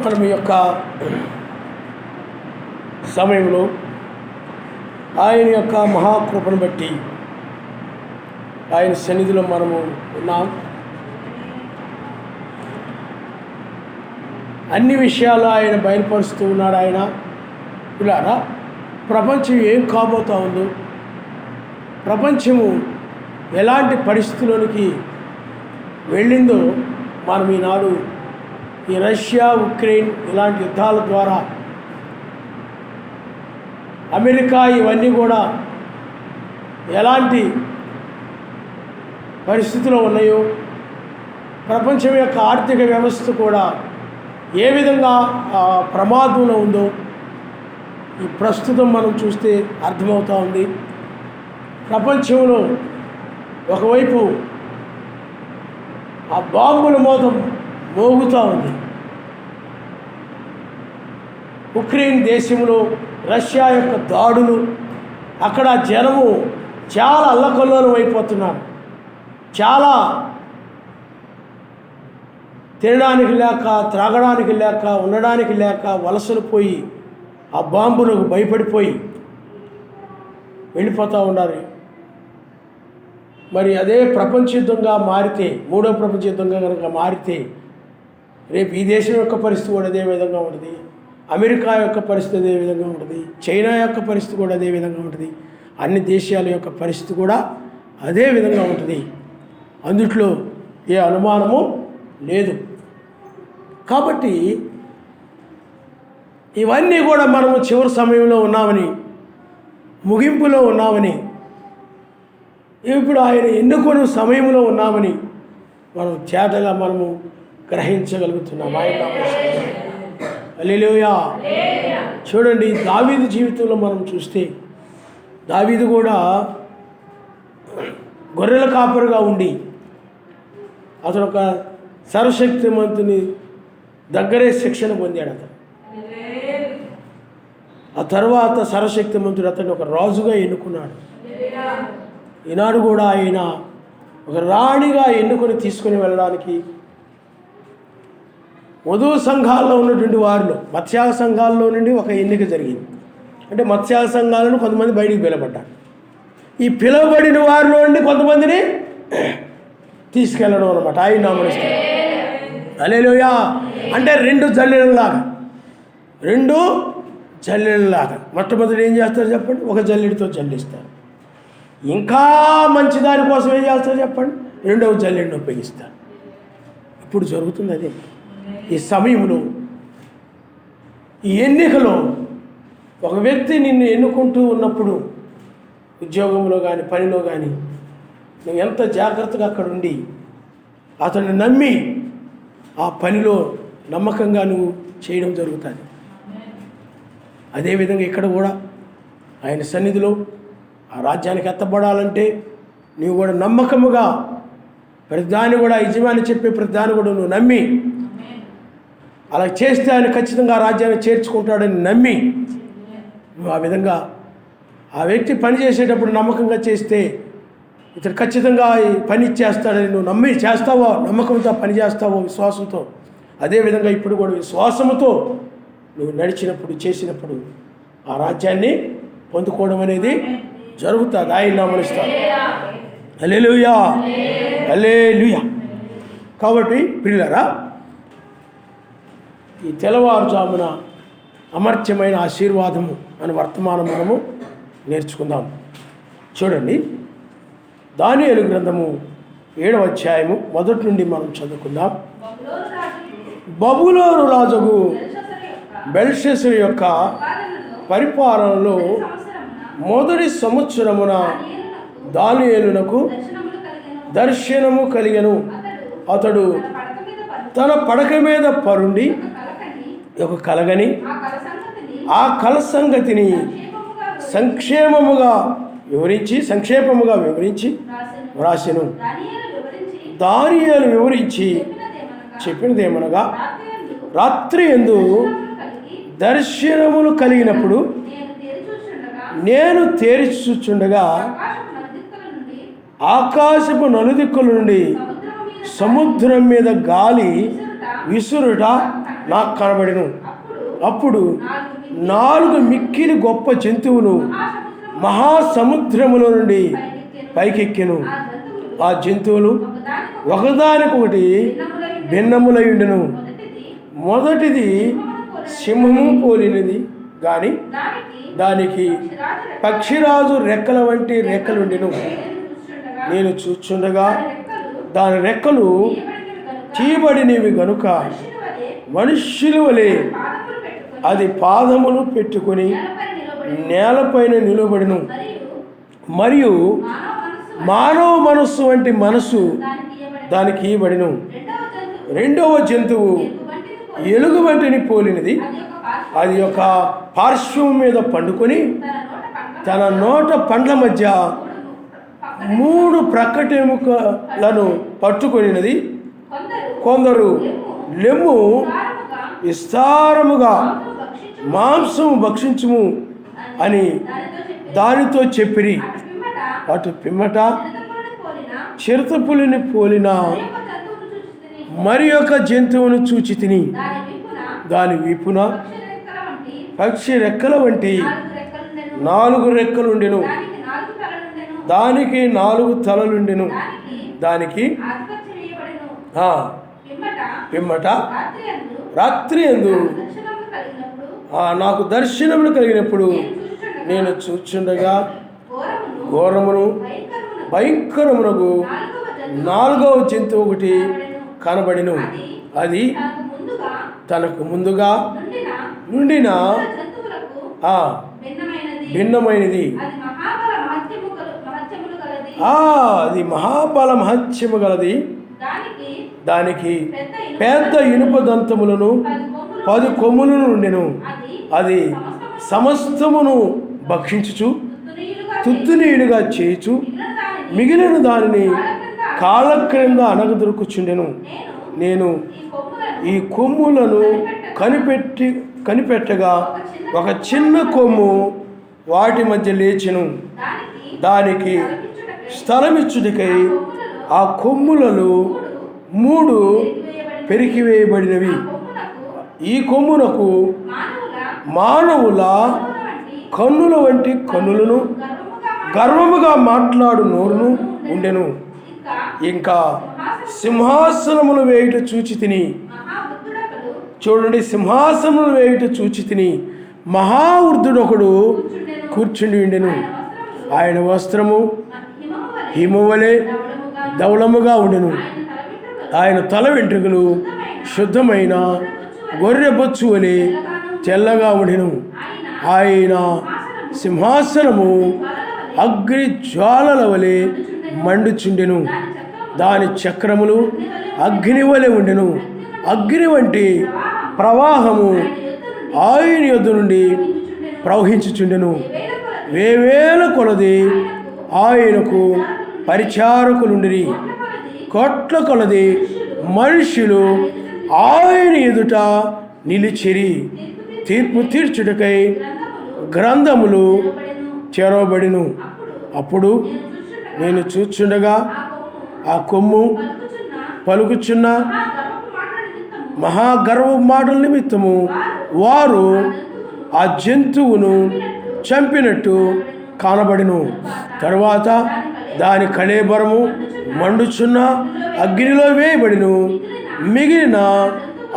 మనం ఈ యొక్క సమయంలో ఆయన యొక్క మహాకృపను బట్టి ఆయన సన్నిధిలో మనము ఉన్నాం. అన్ని విషయాలు ఆయన బయలుపరుస్తూ ఉన్నాడు. ఆయన ఇలారా ప్రపంచం ఏం కాబోతా ఉందో, ప్రపంచము ఎలాంటి పరిస్థితుల్లోనికి వెళ్ళిందో మనం ఈనాడు ఈ రష్యా ఉక్రెయిన్ ఇలాంటి యుద్ధాల ద్వారా అమెరికా ఇవన్నీ కూడా ఎలాంటి పరిస్థితిలో ఉన్నాయో, ప్రపంచం యొక్క ఆర్థిక వ్యవస్థ కూడా ఏ విధంగా ప్రమాదంలో ఉందో ఈ ప్రస్తుతం మనం చూస్తే అర్థమవుతూ ఉంది. ప్రపంచంలో ఒకవైపు ఆ బాంబుల మోతం మోగుతూ ఉంది. ఉక్రెయిన్ దేశంలో రష్యా యొక్క దాడులు, అక్కడ జనము చాలా అల్లకల్లోలం అయిపోతున్నారు. చాలా తినడానికి లేక, త్రాగడానికి లేక, ఉండడానికి లేక వలసలు పోయి ఆ బాంబులకు భయపడిపోయి వెళ్ళిపోతూ ఉన్నారు. మరి అదే ప్రపంచ యుద్ధంగా మారితే, మూడో ప్రపంచ యుద్ధంగా కనుక మారితే రేపు ఈ దేశం యొక్క పరిస్థితి కూడా అదే విధంగా ఉంటుంది. అమెరికా యొక్క పరిస్థితి అదే విధంగా ఉంటుంది. చైనా యొక్క పరిస్థితి కూడా అదే విధంగా ఉంటుంది. అన్ని దేశాల యొక్క పరిస్థితి కూడా అదే విధంగా ఉంటుంది. అందుట్లో ఏ అనుమానము లేదు. కాబట్టి ఇవన్నీ కూడా మనము చివరి సమయంలో ఉన్నామని, ముగింపులో ఉన్నామని, ఇప్పుడు ఆయన ఎన్నుకొని సమయంలో ఉన్నామని మనం చేతగా మనము గ్రహించగలుగుతున్నాం. ఆయన హల్లెలూయా. చూడండి, దావీదు జీవితంలో మనం చూస్తే దావీదు కూడా గొర్రెల కాపరిగా ఉండి అతను ఒక సర్వశక్తిమంతుని దగ్గరే శిక్షణ పొందాడు. అతను ఆ తర్వాత సర్వశక్తిమంతుడు అతన్ని ఒక రాజుగా ఎన్నుకున్నాడు. ఈనాడు కూడా ఆయన ఒక రాణిగా ఎన్నుకొని తీసుకుని వెళ్ళడానికి వధువు సంఘాల్లో ఉన్నటువంటి వారిలో, మత్స్యాగ సంఘాల్లో నుండి ఒక ఎన్నిక జరిగింది. అంటే మత్స్యాగ సంఘాలను కొంతమంది బయటికి పిలవబడ్డారు. ఈ పిలువబడిన వారిలో నుండి కొంతమందిని తీసుకెళ్ళడం అనమాట. ఆయన నామనిస్తారు. హల్లెలూయా. అంటే రెండు జల్లెడలాగా మొట్టమొదటి ఏం చేస్తారు చెప్పండి? ఒక జల్లెడితో జల్లిస్తారు. ఇంకా మంచి దాని కోసం ఏం చేస్తారు చెప్పండి? రెండవ జల్లెడిని ఉపయోగిస్తారు. ఇప్పుడు జరుగుతుంది అదే. ఈ సమయంలో, ఈ ఎన్నికలో ఒక వ్యక్తి నిన్ను ఎన్నుకుంటూ ఉన్నప్పుడు, ఉద్యోగంలో కానీ పనిలో కానీ నువ్వు ఎంత జాగ్రత్తగా అక్కడ ఉండి అతన్ని నమ్మి ఆ పనిలో నమ్మకంగా నువ్వు చేయడం జరుగుతుంది. అదేవిధంగా ఇక్కడ కూడా ఆయన సన్నిధిలో ఆ రాజ్యానికి ఎత్తబడాలంటే నువ్వు కూడా నమ్మకముగా ప్రతిదాన్ని కూడా యజమాని చెప్పే ప్రతిదాన్ని కూడా నువ్వు నమ్మి, అలా చేస్తే ఆయన ఖచ్చితంగా ఆ రాజ్యాన్ని చేర్చుకుంటాడని నమ్మి నువ్వు ఆ విధంగా ఆ వ్యక్తి పని చేసేటప్పుడు నమ్మకంగా చేస్తే ఇతడు ఖచ్చితంగా ఈ పని చేస్తాడని నువ్వు నమ్మి చేస్తావో, నమ్మకంతో పని చేస్తావో, విశ్వాసంతో. అదేవిధంగా ఇప్పుడు కూడా విశ్వాసముతో నువ్వు నడిచినప్పుడు, చేసినప్పుడు ఆ రాజ్యాన్ని పొందుకోవడం అనేది జరుగుతుంది. ఆయన నామమునిస్తాడు. హల్లెలూయా, హల్లెలూయా. కాబట్టి ప్రియులారా, ఈ తెల్లవారుజామున అమర్త్యమైన ఆశీర్వాదము అని వర్తమానం మనము నేర్చుకుందాం. చూడండి, దానియేలు గ్రంథము 7వ అధ్యాయము 1 నుండి మనం చదువుకుందాం. బబులోను రాజుకు బెల్షస్సరు యొక్క పరిపాలనలో మొదటి సంవత్సరమున దానియేలునకు దర్శనము కలిగెను. అతడు తన పడక మీద పరుండి ఒక కలగని, ఆ కల సంగతిని సంక్షేపముగా వివరించి వ్రాసెను. దానియేలు వివరించి చెప్పినదేమనగా, రాత్రి యందు దర్శనములు కలిగినప్పుడు నేను తేరిచి చూచుండగా ఆకాశపు నలుదిక్కుల నుండి సముద్రం మీద గాలి విసురుట నాకు కనబడెను. అప్పుడు 4 మిక్కిలి గొప్ప జంతువులు మహాసముద్రములో నుండి పైకెక్కెను. ఆ జంతువులు ఒకదానికొకటి భిన్నములయుండెను. మొదటిది సింహము పోలినది గాని దానికి పక్షిరాజు రెక్కల వంటి రెక్కలుండెను. నేను చూచుండగా దాని రెక్కలు తీయబడినవి గనుక మనుష్యుల వలె అది పాదములు పెట్టుకొని నేలపైన నిలబడిను. మరియు మానవ మనస్సు వంటి మనస్సు దానికి ఇవ్వబడిను. రెండవ జంతువు ఎలుగు వంటిని పోలినది. అది ఒక పార్శ్వం మీద పండుకొని తన నోట పండ్ల మధ్య 3 ప్రక్కటెముకలను పట్టుకొనినది. కొందరు లెమ్ము విస్తారముగా మాంసము భక్షించుము అని దానితో చెప్పిరి. అటు పిమ్మట చిరుతపులిని పోలిన మరి ఒక జంతువును చూచి తిని దాని వీపున పక్షి రెక్కల వంటి 4 రెక్కలుండెను. దానికి 4 తలలుండెను. దానికి పిమ్మట రాత్రి యందు నాకు దర్శనములు కలిగినప్పుడు నేను చూచుండగా ఘోరమును భయంకరమునకు 4వ జంతువు ఒకటి కనబడిను. అది తనకు ముందుగా నుండిన భిన్నమైనది. అది మహాబల మహత్యము గలది. దానికి పెద్ద ఇనుప దంతములను 10 కొమ్ములను ఉండెను. అది సమస్తమును భక్షించుచు తుత్తునీయుడుగా చేయుచు మిగిలిన దానిని కాళ్ళ క్రింద అనగదొరుకుచుండెను. నేను ఈ కొమ్ములను కనిపెట్టగా ఒక చిన్న కొమ్ము వాటి మధ్య లేచెను. దానికి స్థలమిచ్చుటికై ఆ కొమ్ములలో 3 పెరికివేయబడినవి. ఈ కొమ్మునకు మానవుల కన్నుల వంటి కన్నులను గర్వముగా మాట్లాడు నోరును ఉండెను. ఇంకా సింహాసనములు వేయుట చూచి తిని, చూడండి, సింహాసనములు వేయుట చూచి తిని మహావృద్ధుడొకడు కూర్చుండి ఉండెను. ఆయన వస్త్రము హిమవలే ధవళముగా ఉండెను. ఆయన తల వెంట్రుకలు శుద్ధమైన గొర్రె బొచ్చు వలె తెల్లగా ఉండెను. ఆయన సింహాసనము అగ్ని జ్వాలల వలె మండుచుండెను. దాని చక్రములు అగ్ని వలె ఉండెను. అగ్ని వంటి ప్రవాహము ఆయన యొద్ద నుండి ప్రవహించుచుండెను. వేవేల కొలది ఆయనకు పరిచారకులుండిరి. కోట్ల కొలది మనుష్యులు ఆయన ఎదుట నిలిచిరి. తీర్పు తీర్చుటకై గ్రంథములు తెరవబడిను. అప్పుడు నేను చూచుండగా ఆ కొమ్ము పలుకుచున్న మహాగర్వ మాటల నిమిత్తము వారు ఆ జంతువును చంపినట్టు కానబడిను. తరువాత దాని కళేబరము మండుచున్న అగ్నిలో వేయబడిను. మిగిలిన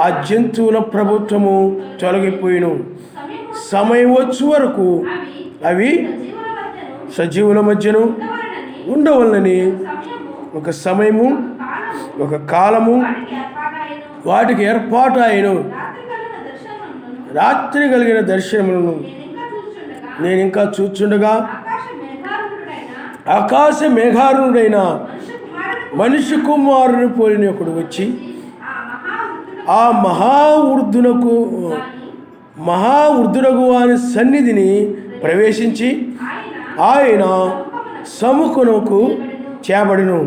ఆ జంతువుల ప్రభుత్వము తొలగిపోయిను. సమయం వచ్చే వరకు అవి సజీవుల మధ్యను ఉండవలనని ఒక సమయము, ఒక కాలము వాటికి ఏర్పాటు అయిను. రాత్రి కలిగిన దర్శనములను నేను ఇంకా చూచుండగా ఆకాశ మేఘారుడైన మనిషి కుమారుని పోలిన ఒకడు వచ్చి ఆ మహావృద్ధునకు వాని సన్నిధిని ప్రవేశించి ఆయన సముఖమునకు చేబడిను.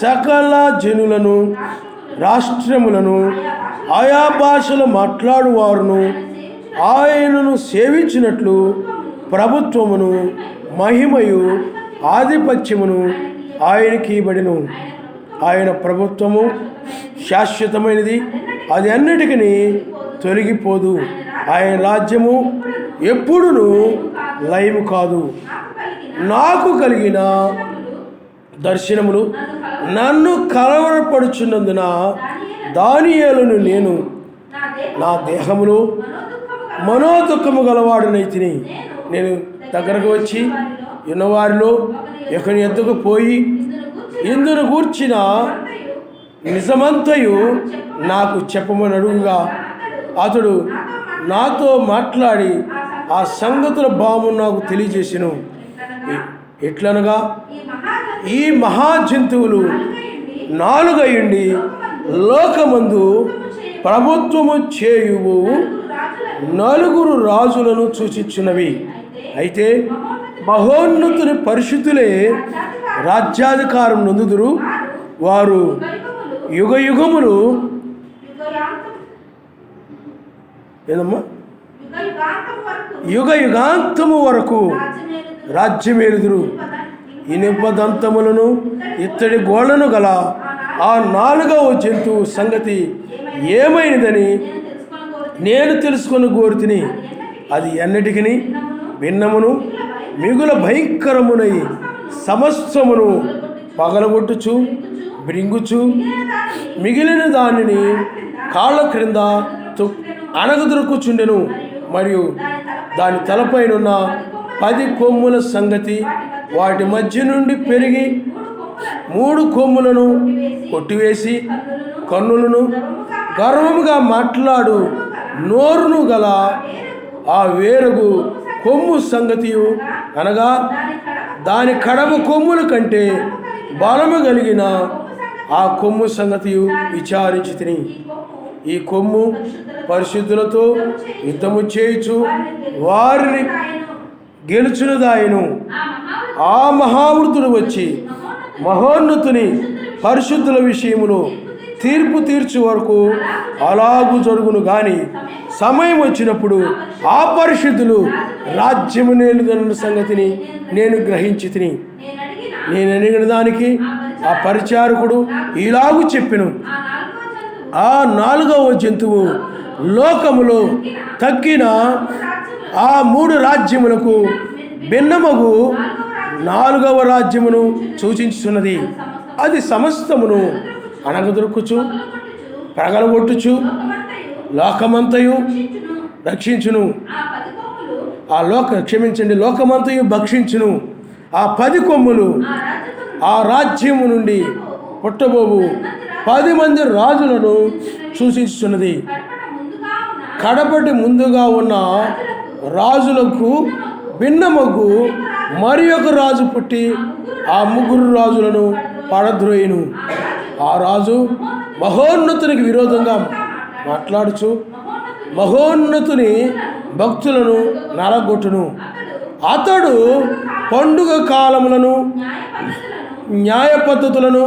సకల జనులను, రాష్ట్రములను, ఆయా భాషలు మాట్లాడువారును ఆయనను సేవించినట్లు ప్రభుత్వమును, మహిమయు, ఆధిపత్యమును ఆయనకి ఇవ్వబడెను. ఆయన ప్రభుత్వము శాశ్వతమైనది, అది అన్నిటికీ తొలగిపోదు. ఆయన రాజ్యము ఎప్పుడును లయము కాదు. నాకు కలిగిన దర్శనములు నన్ను కలవరపడుచున్నందున దానియేలును నేను నా దేహములో మనోదుఖము గలవాడునైతిని. నేను దగ్గరకు వచ్చి ఉన్నవారిలో ఒకని ఎద్దుకు పోయి ఇందును గూర్చిన నిజమంతయు నాకు చెప్పమని అడుగుగా అతడు నాతో మాట్లాడి ఆ సంగతుల భావము నాకు తెలియజేసెను. ఎట్లనగా ఈ మహాజంతువులు 4 అయ్యుండి లోకమందు ప్రభుత్వము చేయువు 4 రాజులను సూచించున్నవి. అయితే మహోన్నతుని పరిశుద్ధులే రాజ్యాధికారం నొందుదురు. వారు యుగ యుగములు ఏదమ్మా యుగ యుగాంతము వరకు రాజ్యమేలుదురు. ఇనుపదంతములను ఇత్తడి గోళ్లను గల ఆ 4వ జంతువు సంగతి ఏమైనదని నేను తెలుసుకొని కోరుతిని. అది ఎన్నటికి భిన్నమును మిగుల భయంకరమునై సమస్తమును పగలగొట్టుచు బ్రింగుచు మిగిలిన దానిని కాళ్ళ క్రింద అనగదొరుకుచుండెను. మరియు దాని తలపైనున్న 10 కొమ్ముల సంగతి వాటి మధ్య నుండి పెరిగి 3 కొమ్ములను కొట్టివేసి కన్నులను గర్వముగా మాట్లాడు నోరును గల ఆ వేరగు కొమ్ము సంగతియు అనగా దాని కడమ కొమ్ముల కంటే బలము కలిగిన ఆ కొమ్ము సంగతియు విచారించి తిని. ఈ కొమ్ము పరిశుద్ధులతో యుద్ధము చేయుచు వారిని గెలుచునదాయను. ఆ మహావృతుడు వచ్చి మహోన్నతుని పరిశుద్ధుల విషయములో తీర్పు తీర్చు వరకు అలాగూ జరుగును. గాని సమయం వచ్చినప్పుడు ఆ పరిశుద్ధులు రాజ్యము నేలుదన్న సంగతిని నేను గ్రహించి తిని. నేను అడిగిన దానికి ఆ పరిచారకుడు ఇలాగూ చెప్పెను. ఆ 4వ జంతువు లోకములో తగ్గిన ఆ 3 రాజ్యములకు భిన్నమగు 4వ రాజ్యమును సూచించుతున్నది. అది సమస్తమును అనగదొరుకుచు ప్రగలగొట్టుచు లోకమంతయు రక్షించును. లోకమంతయు భక్షించును. ఆ 10 కొమ్ములు ఆ రాజ్యము నుండి పుట్టబోవు 10 మంది రాజులను సూచించుతున్నది. కడపటి ముందుగా ఉన్న రాజులకు భిన్నమగు మరి ఒక రాజు పుట్టి ఆ 3 రాజులను పడద్రోయును. ఆ రాజు మహోన్నతునికి విరోధంగా మాట్లాడుచు మహోన్నతుని భక్తులను నరగొట్టును. అతడు పండుగ కాలములను న్యాయ పద్ధతులను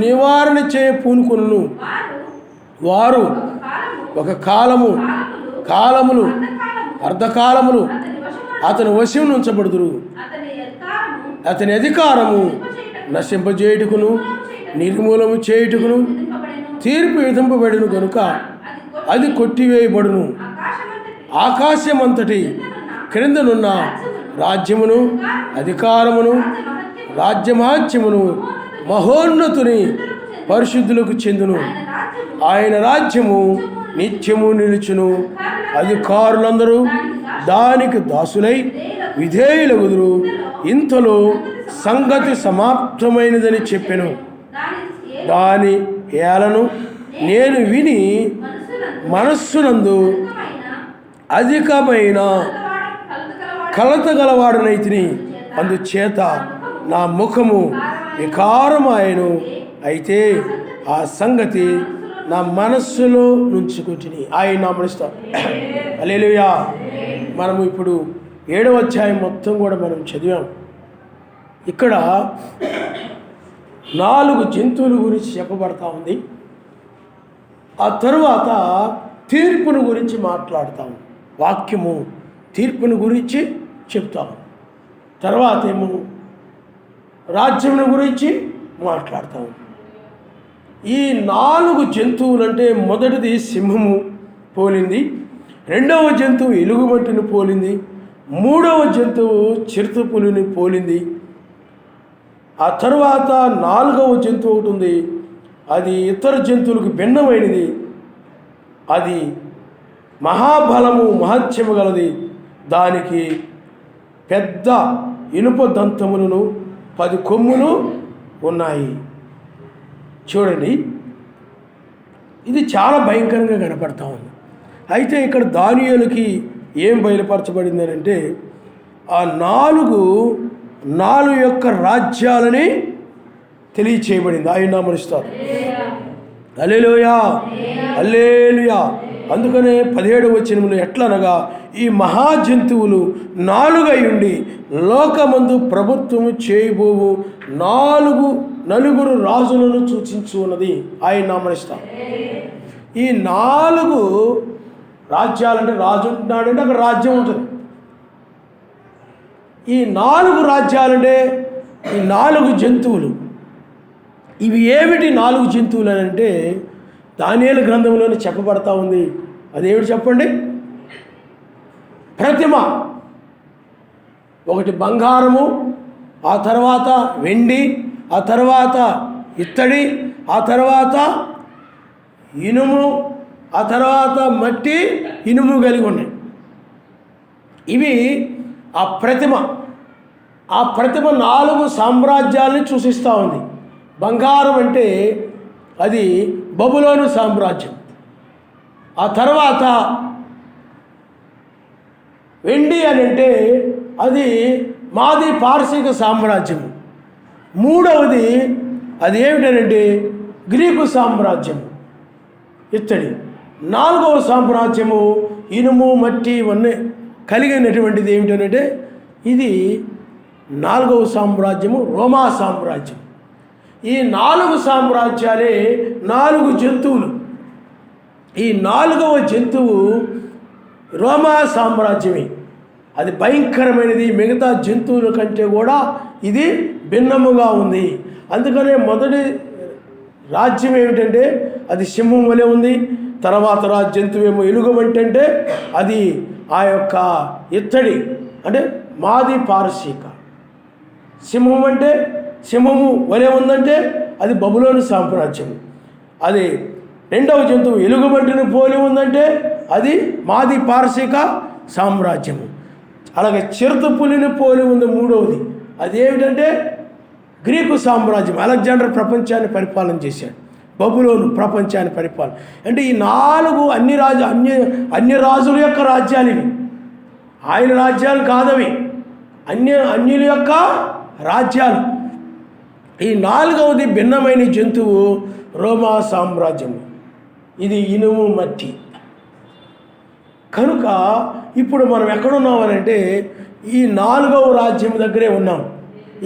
నివారణ చేయ పూనుకొనును. వారు ఒక కాలములు అర్ధకాలములు అతని వశం ఉంచబడుదురు. అతని అధికారము నశింపజేయుటకును నిర్మూలము చేయుటకును తీర్పు విధింపబడును గనుక అది కొట్టివేయబడును. ఆకాశమంతటి క్రిందనున్న రాజ్యమును అధికారమును రాజ్యమాధ్యమును మహోన్నతుని పరిశుద్ధులకు చెందును. ఆయన రాజ్యము నిత్యము నిలుచును. అధికారులందరూ దానికి దాసులై విధేయులగుదురు. ఇంతలో సంగతి సమాప్తమైనదని చెప్పెను. దాని ఏలను నేను విని మనస్సునందు అధికమైన కలత గలవాడనైతిని. అందుచేత నా ముఖము వికారమాయను. అయితే ఆ సంగతి నా మనస్సులో నుంచుకుంటుని. ఆయన నామనిస్తాం. హల్లెలూయా. మనము ఇప్పుడు 7వ అధ్యాయం మొత్తం కూడా మనం చదివాం. ఇక్కడ 4 జంతువుల గురించి చెప్పబడతా ఉంది. ఆ తరువాత తీర్పును గురించి మాట్లాడతాం. వాక్యము తీర్పును గురించి చెప్తాం. తర్వాత ఏమో రాజ్యమును గురించి మాట్లాడతాం. ఈ 4 జంతువులంటే మొదటిది సింహము పోలింది, రెండవ జంతువు ఎలుగుబంటిని పోలింది, మూడవ జంతువు చిరుతపులిని పోలింది. ఆ తరువాత 4వ జంతువు ఒకటి ఉంది, అది ఇతర జంతువులకు భిన్నమైనది. అది మహాబలము మహత్యము గలది. దానికి పెద్ద ఇనుప దంతములను 10 కొమ్ములు ఉన్నాయి. చూడండి, ఇది చాలా భయంకరంగా కనపడతా ఉంది. అయితే ఇక్కడ దానియేలుకి ఏం బయలుపరచబడింది అంటే ఆ 4 యొక్క రాజ్యాలని తెలియచేయబడింది. ఆయన నామమునిస్తారు. హల్లెలూయా, హల్లెలూయా. అందుకనే 17వ వచనములో ఎట్లనగా ఈ మహాజంతువులు 4 అయి ఉండి లోకమందు ప్రభుత్వము చేయబోవు 4 రాజులను సూచించు ఉన్నది. ఆయన నామమునిస్తారు. ఈ 4 రాజ్యాలంటే రాజు ఉంటున్నాడంటే అక్కడ రాజ్యం ఉంటుంది. ఈ 4 రాజ్యాలంటే ఈ 4 జంతువులు. ఇవి ఏమిటి 4 జంతువులు అని అంటే దానియేలు గ్రంథంలోనే చెప్పబడతా ఉంది. అదేమిటి చెప్పండి? ప్రతిమ, ఒకటి బంగారము, ఆ తర్వాత వెండి, ఆ తర్వాత ఇత్తడి, ఆ తర్వాత ఇనుము, ఆ తర్వాత మట్టి, ఇనుము కలిగి ఉన్నాయి. ఇవి ఆ ప్రతిమ. ఆ ప్రతిమ 4 సామ్రాజ్యాలని సూచిస్తూ ఉంది. బంగారం అంటే అది బబులోను సామ్రాజ్యం. ఆ తర్వాత వెండి అని అంటే అది మాది పారసీక సామ్రాజ్యము. మూడవది అది ఏమిటనంటే గ్రీకు సామ్రాజ్యము, ఇత్తడి. 4వ సామ్రాజ్యము ఇనుము, మట్టి ఇవన్నీ కలిగినటువంటిది ఏమిటనంటే ఇది 4వ సామ్రాజ్యము రోమా సామ్రాజ్యం. ఈ 4 సామ్రాజ్యాలే 4 జంతువులు. ఈ 4వ జంతువు రోమా సామ్రాజ్యమే. అది భయంకరమైనది, మిగతా జంతువుల కంటే కూడా ఇది భిన్నముగా ఉంది. అందుకనే మొదటి రాజ్యం ఏమిటంటే అది సింహం వలె ఉంది. తర్వాత జంతువు ఏమో ఎలుగుబంటి అంటే అది ఆ యొక్క ఇత్తడి అంటే మాది పారసీక. సింహం అంటే సింహము వలె ఉందంటే అది బబులోను సామ్రాజ్యము. అది రెండవ జంతువు ఎలుగుబంటిని పోలి ఉందంటే అది మాది పారసీక సామ్రాజ్యము. అలాగే చిరుతపులిని పోలి ఉంది మూడవది. అదేమిటంటే గ్రీకు సామ్రాజ్యం. అలెగ్జాండర్ ప్రపంచాన్ని పరిపాలన చేశాడు. బబులోను ప్రపంచాన్ని పరిపాలన. అంటే ఈ 4 అన్ని రాజుల యొక్క రాజ్యాలు ఇవి. ఆయన రాజ్యాలు కాదవి, అన్యుల యొక్క రాజ్యాలు. ఈ 4వది భిన్నమైన జంతువు రోమా సామ్రాజ్యము. ఇది ఇనుము, మట్టి. కనుక ఇప్పుడు మనం ఎక్కడున్నామనంటే ఈ 4వ రాజ్యం దగ్గరే ఉన్నాం.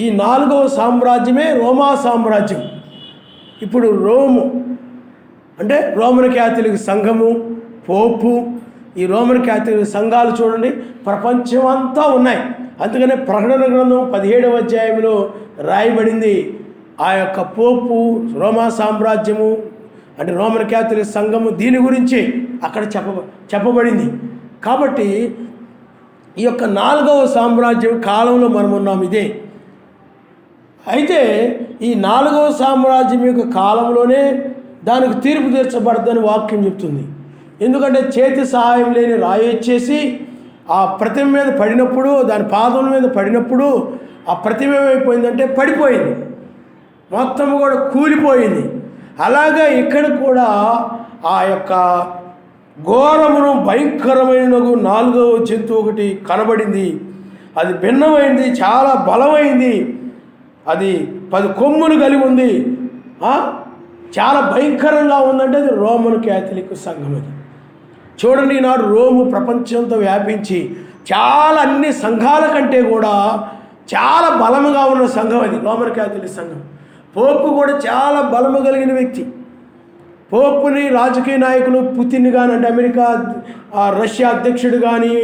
ఈ 4వ సామ్రాజ్యమే రోమా సామ్రాజ్యం. ఇప్పుడు రోము అంటే రోమన్ క్యాథలిక్ సంఘము, పోపు. ఈ రోమన్ క్యాథలిక్ సంఘాలు చూడండి ప్రపంచం అంతా ఉన్నాయి. అందుకనే ప్రకటన గ్రంథం 17వ అధ్యాయంలో రాయబడింది. ఆ యొక్క పోపు, రోమా సామ్రాజ్యము అంటే రోమన్ క్యాథలిక్ సంఘము, దీని గురించి అక్కడ చెప్పబడింది. కాబట్టి ఈ యొక్క 4వ సామ్రాజ్యం కాలంలో మనం ఉన్నాం. ఇదే అయితే ఈ 4వ సామ్రాజ్యం యొక్క కాలంలోనే దానికి తీర్పు తీర్చబడదని వాక్యం చెప్తుంది. ఎందుకంటే చేతి సహాయం లేని రాయి వచ్చేసి ఆ ప్రతిమ మీద పడినప్పుడు, దాని పాదం మీద పడినప్పుడు ఆ ప్రతిమ ఏమైపోయిందంటే పడిపోయింది, మొత్తం కూడా కూలిపోయింది. అలాగే ఇక్కడ కూడా ఆ యొక్క ఘోరమును భయంకరమైన 4వ జంతువు ఒకటి కనబడింది. అది భిన్నమైంది, చాలా బలమైంది. అది 10 కొమ్ములు కలిగి ఉంది. చాలా భయంకరంగా ఉందంటే అది రోమన్ క్యాథలిక్ సంఘం. అది చూడండి, ఈనాడు రోము ప్రపంచంతో వ్యాపించి చాలా అన్ని సంఘాల కంటే కూడా చాలా బలముగా ఉన్న సంఘం అది రోమన్ క్యాథలిక్ సంఘం. పోపు కూడా చాలా బలము కలిగిన వ్యక్తి. పోపుని రాజకీయ నాయకులు పుతిన్ కానీ అంటే రష్యా అధ్యక్షుడు కానీ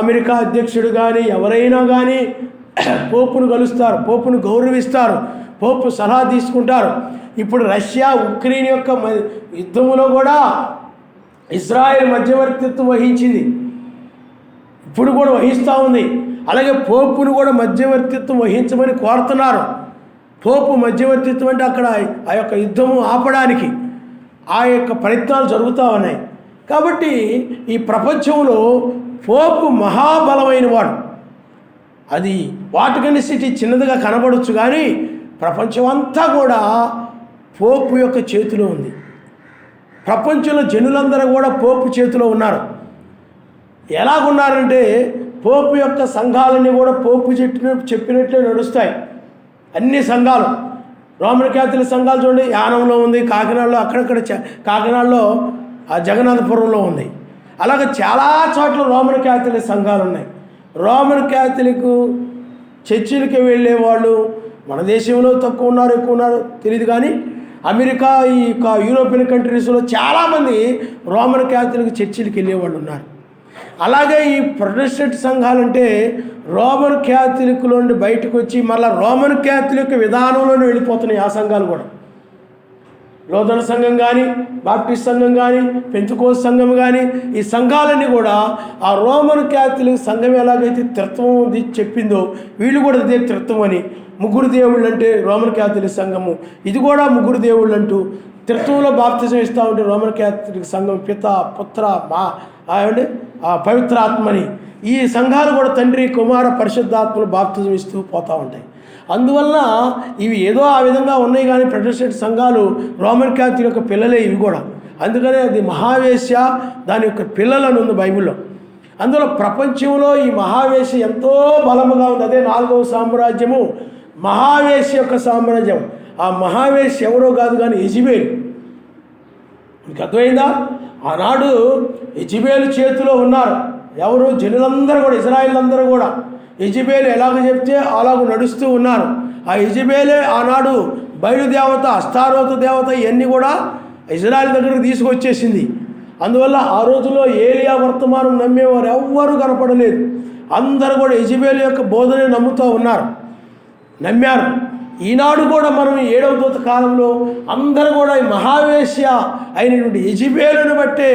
అమెరికా అధ్యక్షుడు కానీ ఎవరైనా కానీ పోపును కలుస్తారు, పోపును గౌరవిస్తారు, పోపు సలహా తీసుకుంటారు. ఇప్పుడు రష్యా ఉక్రెయిన్ యొక్క యుద్ధంలో కూడా ఇజ్రాయెల్ మధ్యవర్తిత్వం వహించింది, ఇప్పుడు కూడా వహిస్తూ ఉంది. అలాగే పోపును కూడా మధ్యవర్తిత్వం వహించమని కోరుతున్నారు. పోపు మధ్యవర్తిత్వం అంటే అక్కడ ఆ యొక్క యుద్ధము ఆపడానికి ఆ యొక్క ప్రయత్నాలు జరుగుతూ ఉన్నాయి. కాబట్టి ఈ ప్రపంచంలో పోపు మహాబలమైన వాడు. అది వాటికన్ సిటీ చిన్నదిగా కనబడవచ్చు, కానీ ప్రపంచం అంతా కూడా పోపు యొక్క చేతిలో ఉంది. ప్రపంచంలో జనులందరూ కూడా పోపు చేతిలో ఉన్నారు. ఎలాగున్నారంటే పోపు యొక్క సంఘాలన్నీ కూడా పోపు చెప్పినట్లే నడుస్తాయి. అన్ని సంఘాలు, రోమన్ క్యాథలిక్ సంఘాలు చూడండి, యానంలో ఉంది, కాకినాడలో అక్కడక్కడ, కాకినాడలో జగన్నాథపురంలో ఉంది. అలాగే చాలా చోట్ల రోమన్ క్యాథలిక్ సంఘాలు ఉన్నాయి. రోమన్ క్యాథలిక్ చర్చిలకి వెళ్ళేవాళ్ళు మన దేశంలో తక్కువ ఉన్నారు, ఎక్కువ ఉన్నారు తెలియదు, కానీ అమెరికా, ఈ యూరోపియన్ కంట్రీస్లో చాలామంది రోమన్ క్యాథలిక్ చర్చిలకి వెళ్ళేవాళ్ళు ఉన్నారు. అలాగే ఈ ప్రొటెస్టెంట్ సంఘాలంటే రోమన్ క్యాథలిక్లో నుండి బయటకు వచ్చి మళ్ళీ రోమన్ క్యాథలిక్ విధానంలోనే వెళ్ళిపోతున్నాయి ఆ సంఘాలు కూడా. లోదన సంఘం కానీ, బాప్టిస్ట్ సంఘం కానీ, పెంతుకోస్ సంఘం కానీ, ఈ సంఘాలన్నీ కూడా ఆ రోమన్ క్యాథలిక్ సంఘం ఎలాగైతే త్రిత్వం చెప్పిందో వీళ్ళు కూడా ఇదే త్రిత్వం అని, ముగ్గురు దేవుళ్ళు అంటే రోమన్ క్యాథలిక్ సంఘము ఇది కూడా ముగ్గురు దేవుళ్ళు అంటూ త్రిత్వంలో బాప్తిజం ఇస్తూ ఉంటే రోమన్ క్యాథలిక్ సంఘం పిత, పుత్ర, పవిత్రాత్మని, ఈ సంఘాలు కూడా తండ్రి, కుమార, పరిశుద్ధాత్మలు బాప్తిజం ఇస్తూ పోతూ ఉంటాయి. అందువలన ఇవి ఏదో ఆ విధంగా ఉన్నాయి, కానీ ప్రొటెస్టెంట్ సంఘాలు రోమన్ క్యాథలిక్ యొక్క పిల్లలే ఇవి కూడా. అందుకనే అది మహావేశ్య దాని యొక్క పిల్లలను ఉంది బైబిల్లో. అందులో ప్రపంచంలో ఈ మహావేశ్య ఎంతో బలముగా ఉంది. అదే 4వ సామ్రాజ్యము, మహావేశ్య యొక్క సామ్రాజ్యం. ఆ మహావేశ్య ఎవరో కాదు కానీ యెజబెల్. మీకు అర్థమైందా? ఆనాడు యెజబెల్ చేతిలో ఉన్నారు ఎవరు? జనులందరూ కూడా, ఇజ్రాయిల్ అందరూ కూడా యెజబెల్ ఎలాగ చెప్తే అలాగ నడుస్తూ ఉన్నారు. ఆ యెజబెలే ఆనాడు బయలుదేవత, అస్తారోత దేవత ఇవన్నీ కూడా ఇజ్రాయిల్ దగ్గరకు తీసుకొచ్చేసింది. అందువల్ల ఆ రోజుల్లో ఏలియా వర్తమానం నమ్మేవారు ఎవ్వరూ కనపడలేదు. అందరూ కూడా యెజబెల్ యొక్క బోధనే నమ్ముతూ ఉన్నారు, నమ్మారు. ఈనాడు కూడా మనం 7వ దూత కాలంలో అందరూ కూడా ఈ మహావేశ్య అయినటువంటి యెజబెలును బట్టే,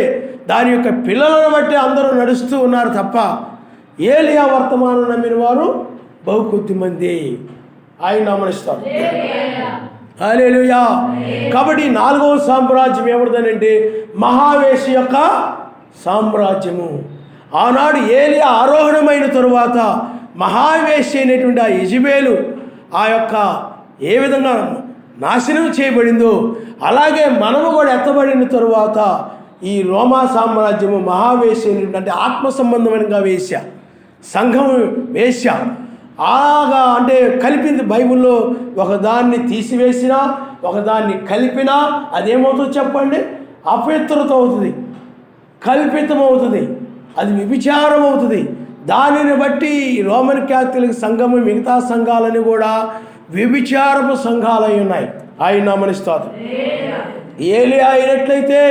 దాని యొక్క పిల్లలను బట్టే అందరూ నడుస్తూ ఉన్నారు తప్ప ఏలియా వర్తమానం నమ్మిన వారు బహు కొద్ది మంది. ఆయన నామనిస్తారు. హల్లెలూయా. కాబట్టి 4వ సామ్రాజ్యం ఎవరిదనంటే మహావేశ్య యొక్క సామ్రాజ్యము. ఆనాడు ఏలియా ఆరోహణమైన తరువాత మహావేశ్య అయినటువంటి ఆ యెజబెలు ఆ యొక్క ఏ విధంగా నాశనం చేయబడిందో అలాగే మనము కూడా ఎత్తబడిన తరువాత ఈ రోమా సామ్రాజ్యము మహావేశ్య అంటే ఆత్మ సంబంధమైన వేశ్య, సంఘం వేశ్య. అలాగా అంటే కలిపింది. బైబిల్లో ఒకదాన్ని తీసివేసినా ఒకదాన్ని కలిపినా అదేమవుతుందో చెప్పండి? అపవిత్రత అవుతుంది, కల్పితం అవుతుంది, అది వ్యభిచారం అవుతుంది. దానిని బట్టి రోమన్ క్యాథలిక్ సంఘము మిగతా సంఘాలని కూడా వ్యభిచారపు సంఘాలై ఉన్నాయి. ఆయన నామనిస్తారు. ఏలియా అయినట్లయితే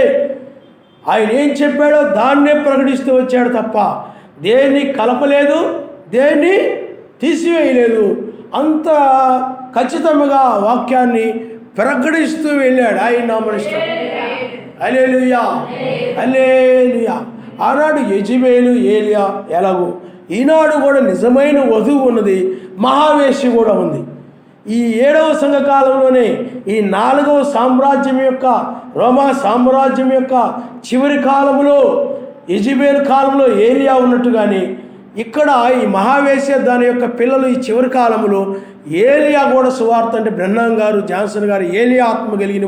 ఆయన ఏం చెప్పాడో దాన్నే ప్రకటిస్తూ వచ్చాడు తప్ప దేన్ని కలపలేదు, దేన్ని తీసివేయలేదు. అంత ఖచ్చితంగా వాక్యాన్ని ప్రకటిస్తూ వెళ్ళాడు. ఆయన నామనిస్తాడు. హల్లెలూయా, హల్లెలూయా. ఆనాడు యెజబెలు, ఏలియా ఎలాగో ఈనాడు కూడా నిజమైన వధువు ఉన్నది, మహావేశ్య కూడా ఉంది. ఈ 7వ సంఘకాలంలోనే ఈ 4వ సామ్రాజ్యం యొక్క, రోమా సామ్రాజ్యం యొక్క చివరి కాలంలో యెజబెల్ కాలంలో ఏలియా ఉన్నట్టుగానే ఇక్కడ ఈ మహావేశ్య దాని యొక్క పిల్లలు ఈ చివరి కాలంలో ఏలియా కూడా సువార్త అంటే బ్రహ్నాం గారు, జాన్సన్ గారు ఏలియా ఆత్మ కలిగిన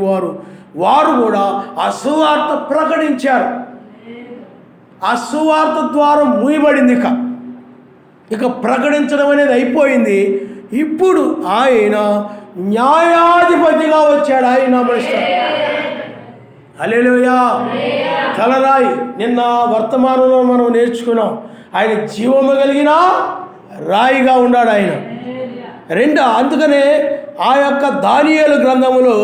వారు కూడా ఆ సువార్త ప్రకటించారు. ఆ సువార్త ద్వారా మూయబడింది. ఇక ప్రకటించడం అనేది అయిపోయింది. ఇప్పుడు ఆయన న్యాయాధిపతిగా వచ్చాడు. ఆయన మనిషి. హల్లెలూయా. తలరాయి నిన్న వర్తమానంలో మనం నేర్చుకున్నాం. ఆయన జీవము కలిగిన రాయిగా ఉన్నాడు ఆయన. అందుకనే ఆ యొక్క దానియేలు గ్రంథములో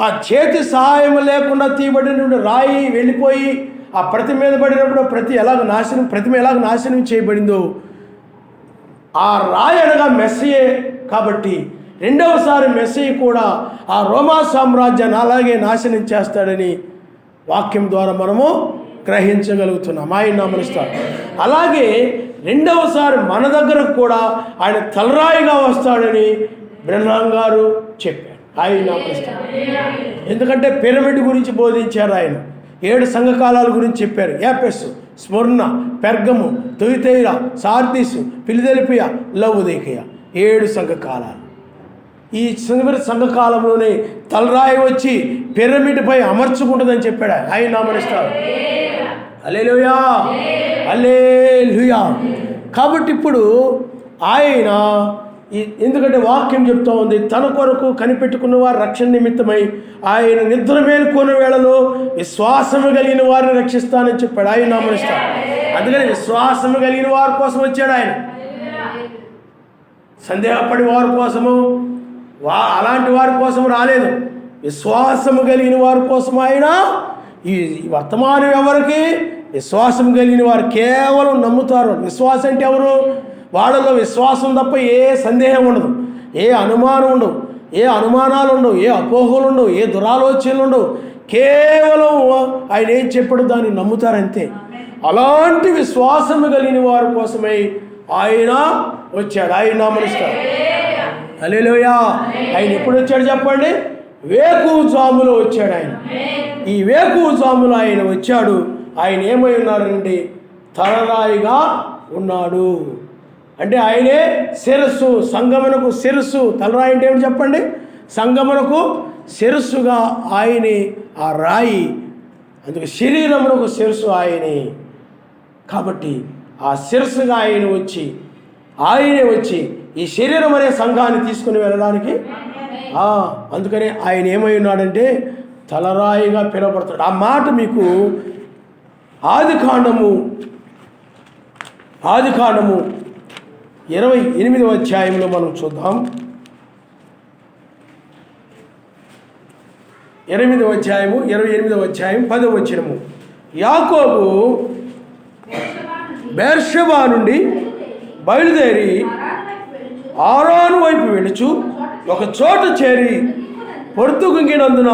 ఆ చేతి సహాయం లేకుండా తీయబడినటువంటి రాయి వెళ్ళిపోయి ఆ ప్రతి మీద పడినప్పుడు ప్రతిమ ఎలాగ నాశనం చేయబడిందో ఆ రాయి అనగా మెస్సియే. కాబట్టి రెండవసారి మెస్సీ కూడా ఆ రోమా సామ్రాజ్యాన్ని అలాగే నాశనం చేస్తాడని వాక్యం ద్వారా మనము గ్రహించగలుగుతున్నాం. ఆయన నామనిస్తాడు. అలాగే రెండవసారి మన దగ్గరకు కూడా ఆయన తలరాయిగా వస్తాడని బ్రహ్మాం గారు చెప్పారు. ఆయన నామనిస్తాడు. ఎందుకంటే పిరమిడ్ గురించి బోధించారు ఆయన. 7 సంఘకాలాల గురించి చెప్పారు. Ephesus, Smyrna, Pergamum, Thyatira, Sardis, Philadelphia, Laodicea 7 సంఘకాలాలు. ఈ సంఘకాలంలోనే తలరాయి వచ్చి పిరమిడ్పై అమర్చుకుంటుందని చెప్పాడు. ఆయన నామనిస్తాడు. హల్లెలూయా, హల్లెలూయా. కాబట్టి ఇప్పుడు ఆయన ఎందుకంటే వాక్యం చెప్తా ఉంది, తన కొరకు కనిపెట్టుకున్న వారి రక్షణ నిమిత్తమై ఆయన నిద్ర మేల్కొన్న వేళలో విశ్వాసము కలిగిన వారిని రక్షిస్తానని చెప్పాడు. ఆయన నామనిస్తాడు. అందుకని విశ్వాసము కలిగిన వారి కోసం వచ్చాడు ఆయన. సందేహపడి వారి కోసము అలాంటి వారి కోసం రాలేదు. విశ్వాసము కలిగిన వారి కోసం ఆయన. ఈ వర్తమానం ఎవరికి? విశ్వాసం కలిగిన వారు కేవలం నమ్ముతారు. విశ్వాసం అంటే ఎవరు? వాళ్ళలో విశ్వాసం తప్ప ఏ సందేహం ఉండదు, ఏ అనుమానం ఉండవు, ఏ అనుమానాలు ఉండవు, ఏ అపోహలు ఉండవు, ఏ దురాలోచనలు ఉండవు. కేవలం ఆయన ఏం చెప్పాడు దాన్ని నమ్ముతారంతే. అలాంటి విశ్వాసం కలిగిన వారి కోసమై ఆయన వచ్చాడు. ఆయన నామనిస్తాడు. హల్లెలూయా. ఆయన ఎప్పుడు వచ్చాడు చెప్పండి? వేకువజాములో వచ్చాడు ఆయన. ఈ వేకువజాములో ఆయన వచ్చాడు. ఆయన ఏమై ఉన్నాడండి? తలరాయిగా ఉన్నాడు. అంటే ఆయనే శిరస్సు, సంగమునకు శిరస్సు. తలరాయి అంటే ఏమిటి చెప్పండి? సంగమునకు శిరస్సుగా ఆయనే ఆ రాయి. అందుకే శరీరమునకు శిరస్సు ఆయనే. కాబట్టి ఆ శిరస్సుగా ఆయనే వచ్చి ఈ శరీరం అనే సంఘాన్ని తీసుకుని వెళ్ళడానికి అందుకనే ఆయన ఏమై ఉన్నాడంటే తలరాయిగా పిలువబడతాడు. ఆ మాట మీకు ఆదికాండము 28వ అధ్యాయంలో మనం చూద్దాం. 28వ అధ్యాయం 10వ వచనము. యాకోబు బెర్షెబా నుండి బయలుదేరి ఆరాను వైపు వెళుచు ఒక చోట చేరి పొర్దుగుంగినందున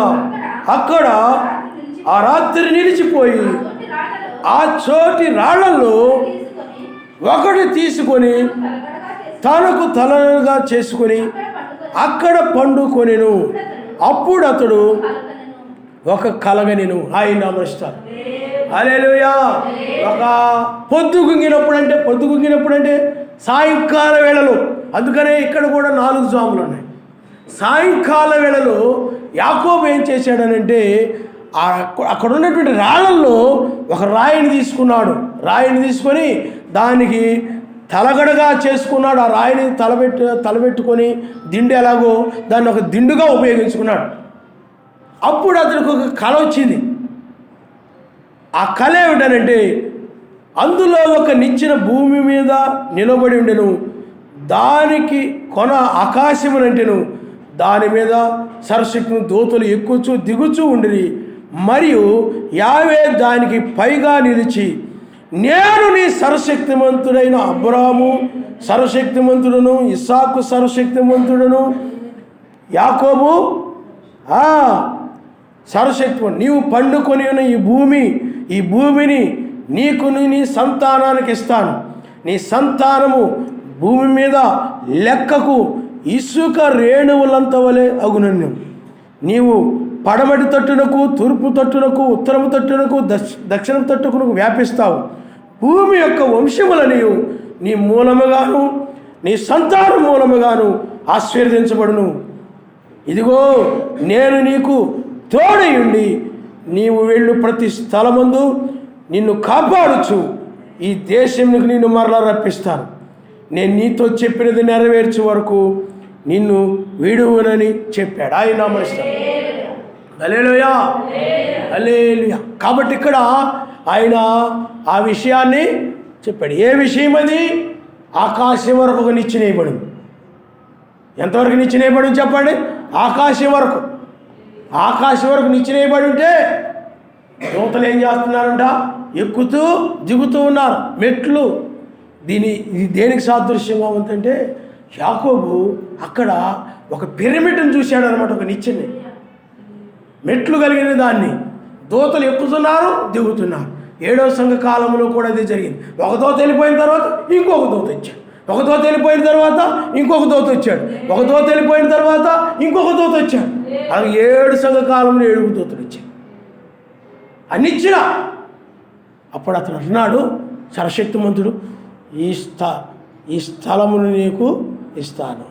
అక్కడ ఆ రాత్రి నిలిచిపోయి ఆ చోటి రాళ్లలో ఒకటి తీసుకొని తనకు తలగా చేసుకొని అక్కడ పండుకొనెను. అప్పుడు అతడు ఒక కలగనెను. ఆయన నామనిస్తాడు. హల్లెలూయా. ఒక పొద్దుగుంగినప్పుడు అంటే సాయంకాల వేళలో. అందుకనే ఇక్కడ కూడా 4 జాములు ఉన్నాయి. సాయంకాల వేళలో యాకోబు ఏం చేశాడనంటే అక్కడ ఉన్నటువంటి రాళ్ళల్లో ఒక రాయిని తీసుకొని దానికి తలగడగా చేసుకున్నాడు. ఆ రాయిని తలబెట్టుకొని దిండు ఎలాగో దాన్ని ఒక దిండుగా ఉపయోగించుకున్నాడు. అప్పుడు అతనికి ఒక కల వచ్చింది. ఆ కల ఏమిటనంటే అందులో ఒక నిచ్చెన భూమి మీద నిలబడి ఉండెను. దానికి కొన ఆకాశమునంటెను. దాని మీద సరస్వతి దూతలు ఎక్కుచూ దిగుచూ ఉండిరి. మరియు యావే దానికి పైగా నిలిచి, నేను నీ సర్వశక్తిమంతుడైన అబ్రాహాము సర్వశక్తిమంతుడను, ఇస్సాకు సర్వశక్తిమంతుడను, యాకోబు సర్వశక్తిమంతుడు, నీవు పండుకొని ఉన్న ఈ భూమిని నీకు నీ సంతానానికి ఇస్తాను. నీ సంతానము భూమి మీద లెక్కకు ఇసుక రేణువులంత వలె అగునన్ను. నీవు పడమటి తట్టునకు, తూర్పు తట్టునకు, ఉత్తరము తట్టునకు, దక్షిణం తట్టుకునకు వ్యాపిస్తావు. భూమి యొక్క వంశములని నీ మూలముగాను నీ సంతానం మూలముగాను ఆశీర్వదించబడును. ఇదిగో నేను నీకు తోడయుండి నీవు వెళ్ళు ప్రతి స్థలమందు నిన్ను కాపాడుచు ఈ దేశంలోకి నిన్ను మరలా రప్పిస్తాను. నేను నీతో చెప్పినది నెరవేర్చే వరకు నిన్ను విడువనని చెప్పాడు. ఆయన నామనిస్తాడు. హల్లెలూయా, హల్లెలూయా. కాబట్టి ఇక్కడ ఆయన ఆ విషయాన్ని చెప్పాడు. ఏ విషయం అది? ఆకాశం వరకు ఒక నిచ్చెనేయబడింది. ఎంతవరకు నిచ్చెనేయబడింది చెప్పండి? ఆకాశం వరకు నిచ్చెనేయబడి ఉంటే దూతలు ఏం చేస్తున్నారంట? ఎక్కుతూ దిగుతూ ఉన్నారు మెట్లు. ఇది దేనికి సాదృశ్యంగా ఉందంటే యాకోబు అక్కడ ఒక పిరమిడ్ని చూశాడు అనమాట, ఒక నిచ్చెని, మెట్లు కలిగిన దాన్ని. దూతలు ఎక్కుతున్నారు, దిగుతున్నారు. 7వ సంఘ కాలంలో కూడా అదే జరిగింది. ఒక దూత వెళ్ళిపోయిన తర్వాత ఇంకొక దూత వచ్చాడు, ఒక దూత వెళ్ళిపోయిన తర్వాత ఇంకొక దూత వచ్చాడు, ఒక దూత వెళ్ళిపోయిన తర్వాత ఇంకొక దూత వచ్చాడు. అది 7 సంఘ కాలంలో 7 దూతలు వచ్చాయి. అన్నిచ్చినా అప్పుడు అతను అన్నాడు, సర్వశక్తిమంతుడు, ఈ స్థలమును నీకు ఇస్తాను,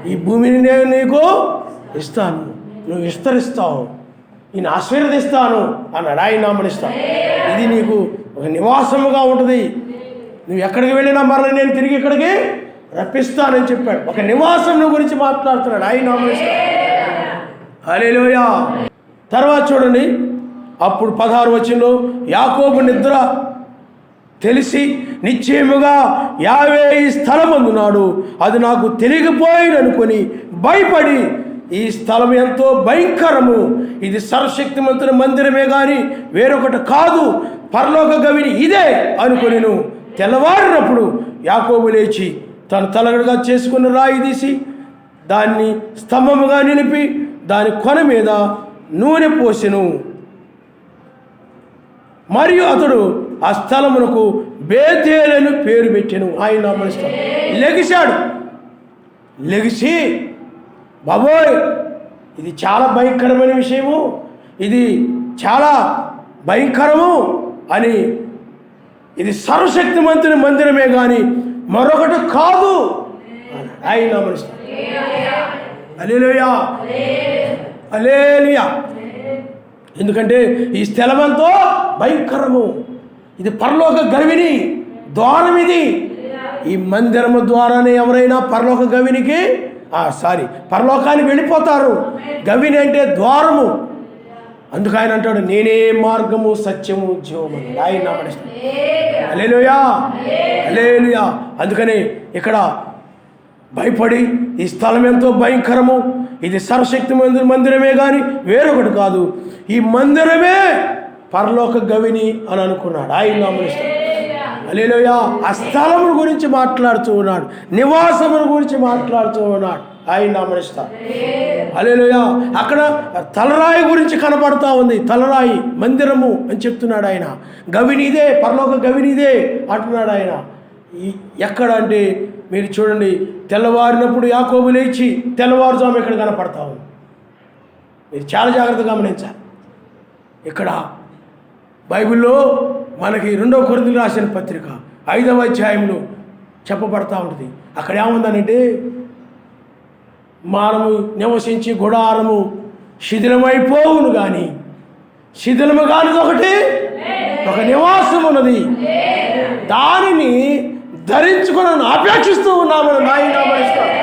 ఈ భూమిని నేను నీకు ఇస్తాను, నువ్వు విస్తరిస్తావు, నేను ఆశీర్వదిస్తాను అన్నాడు. ఆయన నామనిస్తాను. ఇది నీకు ఒక నివాసముగా ఉంటుంది, నువ్వు ఎక్కడికి వెళ్ళినా మరలా నేను తిరిగి ఇక్కడికి రప్పిస్తానని చెప్పాడు. ఒక నివాసం గురించి మాట్లాడుతున్నాడు. ఆయన నామనిస్తాను. హల్లెలూయా. తర్వాత చూడండి, అప్పుడు 16వ వచనంలో యాకోబు నిద్ర తెలిసి నిశ్చయముగా యావే ఈ స్థలమందున్నాడు, అది నాకు తెలియకపోయిననుకొని భయపడి, ఈ స్థలం ఎంతో భయంకరము, ఇది సర్వశక్తిమంతుని మందిరమే కానీ వేరొకటి కాదు, పరలోక గవిని ఇదే అనుకొనిను. తెల్లవారినప్పుడు యాకోబు లేచి తను తలగడగా చేసుకున్న రాయి తీసి దాన్ని స్తంభముగా నిలిపి దాని కొన మీద నూనె పోసెను. మరియు అతడు ఆ స్థలమునకు బేతేలను పేరు పెట్టెను. ఆయన నామనిస్తాడు. లెగిశాడు. లెగిసి, బాబోయ్ ఇది చాలా భయంకరమైన విషయము, ఇది చాలా భయంకరము అని, ఇది సర్వశక్తిమంతుని మందిరమే కానీ మరొకటి కాదు అన్నాడు. ఆయన నామనిస్తాడు. హల్లెలూయా, హల్లెలూయా. ఎందుకంటే ఈ స్థలమంతో భయంకరము, ఇది పరలోక గవిని ద్వారం. ఇది ఈ మందిరము ద్వారానే ఎవరైనా పరలోక గవినికి పరలోకానికి వెళ్ళిపోతారు. గవిని అంటే ద్వారము. అందుకు ఆయన అంటాడు, నేనే మార్గము సత్యము జీవము అని. ఆయన నామనిస్తాడు. హల్లెలూయా, హల్లెలూయా. అందుకని ఇక్కడ భయపడి, ఈ స్థలం ఎంతో భయంకరము, ఇది సర్వశక్తి మందిరమే కానీ వేరొకటి కాదు, ఈ మందిరమే పరలోక గవిని అని అనుకున్నాడు. ఆయన నామనిస్తాడు. హల్లెలూయా. ఆ స్థలము గురించి మాట్లాడుతూ ఉన్నాడు, నివాసముల గురించి మాట్లాడుతూ ఉన్నాడు. ఆయన నామనిస్తాడు. హల్లెలూయా. అక్కడ తలరాయి గురించి కనపడతా ఉంది. తలరాయి మందిరము అని చెప్తున్నాడు ఆయన. గవినిదే, పరలోక గవినిదే అంటున్నాడు ఆయన. ఎక్కడ అంటే మీరు చూడండి, తెల్లవారినప్పుడు యాకోబు లేచి, తెల్లవారుజాము ఇక్కడ కనపడతా ఉంది. మీరు చాలా జాగ్రత్తగా గమనించాలి. ఇక్కడ బైబిల్లో మనకి 2వ కొరింథీయులకు రాసిన పత్రిక 5వ అధ్యాయంలో చెప్పబడతా ఉంటుంది. అక్కడ ఏముందనంటే, మనము నివసించి గుడారము శిథిలమైపోవును కానీ శిథిలము కానిది ఒకటి, ఒక నివాసం ఉన్నది, దానిని ధరించుకొని అపేక్షిస్తూ ఉన్నామని ఆయన నామనిస్తాడు.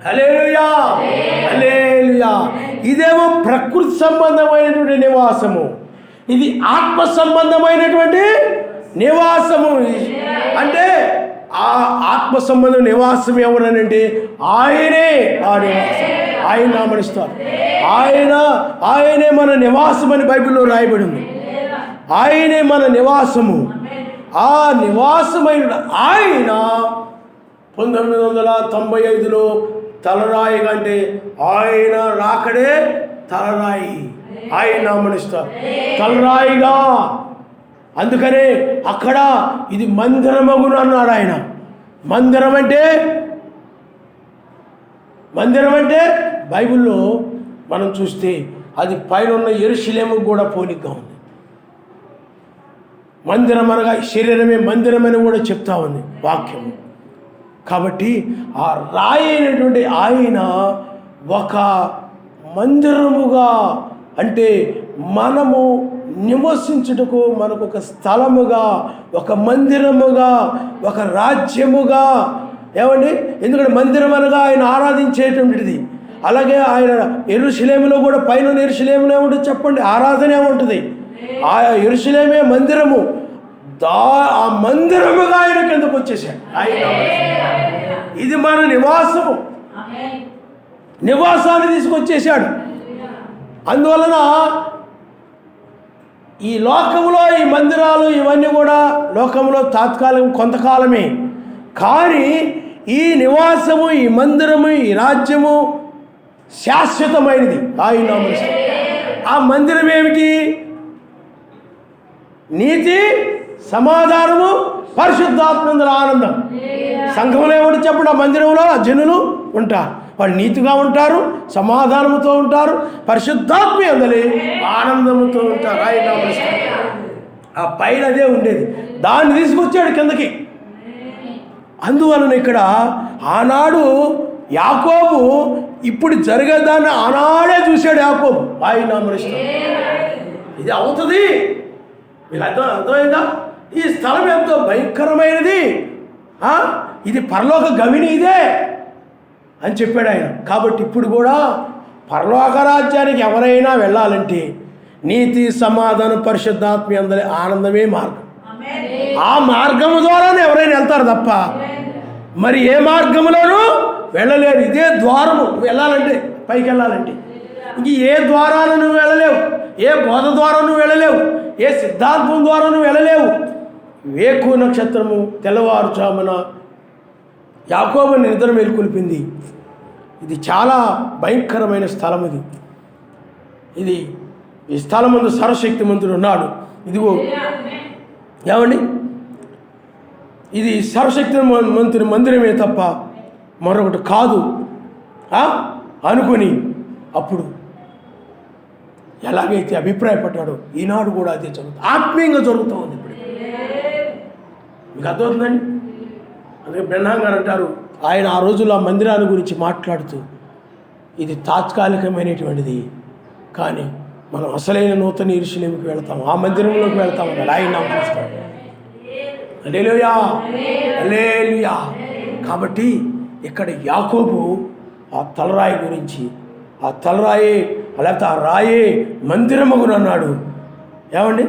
హల్లెలూయా, హల్లెలూయా. ఇదేమో ప్రకృతి సంబంధమైనటువంటి నివాసము, ఇది ఆత్మ సంబంధమైనటువంటి నివాసము. అంటే ఆ ఆత్మ సంబంధం నివాసం ఎవరనంటే ఆయనే ఆ నివాసం. ఆయన నామనిస్తాడు. ఆయనే మన నివాసం అని బైబిల్లో రాయబడి ఉంది. ఆయనే మన నివాసము. ఆ నివాసమైన ఆయన 1995లో తలరాయి కంటే ఆయన రాకడే తలరాయి. ఆయన నామనిస్తారు తలరాయిగా. అందుకనే అక్కడ ఇది మందిరమగును అన్నాడు ఆయన. మందిరం అంటే బైబిల్లో మనం చూస్తే అది పైన ఉన్న యెరూషలేము కూడా పోలికగా ఉంది. మందిరం అనగా శరీరమే మందిరమని కూడా చెప్తా ఉంది వాక్యం. కాబట్టి ఆ రాయి అయినటువంటి ఆయన ఒక మందిరముగా, అంటే మనము నివసించుటకు మనకు ఒక స్థలముగా, ఒక మందిరముగా, ఒక రాజ్యముగా. ఏమండి, ఎందుకంటే మందిరం అనగా ఆయన ఆరాధించేటువంటిది. అలాగే ఆయన యెరూషలేములో కూడా, పైన యెరూషలేములో ఏముంటుంది చెప్పండి, ఆరాధన ఏముంటుంది. ఆ యెరూషలేమే మందిరము. ఆ మందిరముగా ఆయన కిందకు వచ్చేసాడు. ఆయన ఇది మన నివాసము, నివాసాన్ని తీసుకొచ్చేసాడు. అందువలన ఈ లోకంలో ఈ మందిరాలు ఇవన్నీ కూడా లోకంలో తాత్కాలికం, కొంతకాలమే. కానీ ఈ నివాసము, ఈ మందిరము, ఈ రాజ్యము శాశ్వతమైనది. ఆయన ఆ మందిరం ఏమిటి? నీతి, సమాధానము, పరిశుద్ధాత్మల ఆనందం. సంఘంలో ఏమిటి చెప్పండి? ఆ మందిరంలో ఆ జనులు ఉంటారు, వాళ్ళు నీతిగా ఉంటారు, సమాధానముతో ఉంటారు, పరిశుద్ధాత్మ అందలి ఆనందముతో ఉంటారు. ఆయన ఆ పైన అదే ఉండేది, దాన్ని తీసుకొచ్చాడు కిందకి. అందువలన ఇక్కడ ఆనాడు యాకోబు ఇప్పుడు జరిగేదాన్ని ఆనాడే చూశాడు యాకోబు. ఆయన ఇది అవుతుంది, మీకు అర్థమైందా? ఈ స్థలం ఎంతో భయంకరమైనది, ఇది పరలోక గవిని ఇదే అని చెప్పాడు ఆయన. కాబట్టి ఇప్పుడు కూడా పరలోక రాజ్యానికి ఎవరైనా వెళ్ళాలంటే నీతి, సమాధానం, పరిశుద్ధాత్మ అందరి ఆనందమే మార్గం. ఆ మార్గము ద్వారానే ఎవరైనా వెళ్తారు తప్ప మరి ఏ మార్గంలోనూ వెళ్ళలేరు. ఇదే ద్వారము. వెళ్ళాలంటే, పైకి వెళ్ళాలంటే ఇంక ఏ ద్వారాలను నువ్వు వెళ్ళలేవు, ఏ బోధ ద్వారా నువ్వు వెళ్ళలేవు, ఏ సిద్ధాంతం ద్వారా నువ్వు వెళ్ళలేవు. వేకు నక్షత్రము తెల్లవారుజామున యాకోబుని నిద్ర మేల్కొల్పింది. ఇది చాలా భయంకరమైన స్థలం. ఇది ఈ స్థలం ముందు సర్వశక్తిమంతుడు ఉన్నాడు. ఇదిగో ఏమండి, ఇది సర్వశక్తిమంతుని మందిరమే తప్ప మరొకటి కాదు అనుకుని అప్పుడు ఎలాగైతే అభిప్రాయపడ్డాడో ఈనాడు కూడా అదే జరుగుతుంది, ఆత్మీయంగా జరుగుతూ ఉంది. ఇప్పుడు మీకు అర్థమవుతుందండి. అందుకే బ్రహ్మాం గారు అంటారు, ఆయన ఆ రోజుల్లో ఆ మందిరాన్ని గురించి మాట్లాడుతూ ఇది తాత్కాలికమైనటువంటిది, కానీ మనం అసలైన నూతన యెరూషలేముకి వెళ్తాము, ఆ మందిరంలోకి వెళ్తామన్నాడు. ఆయన నామస్తాడు. హల్లెలూయా, హల్లెలూయా. కాబట్టి ఇక్కడ యాకోబు ఆ తలరాయి గురించి, ఆ తలరాయే లేకపోతే ఆ రాయే మందిరమగును అన్నాడు. ఏమండి,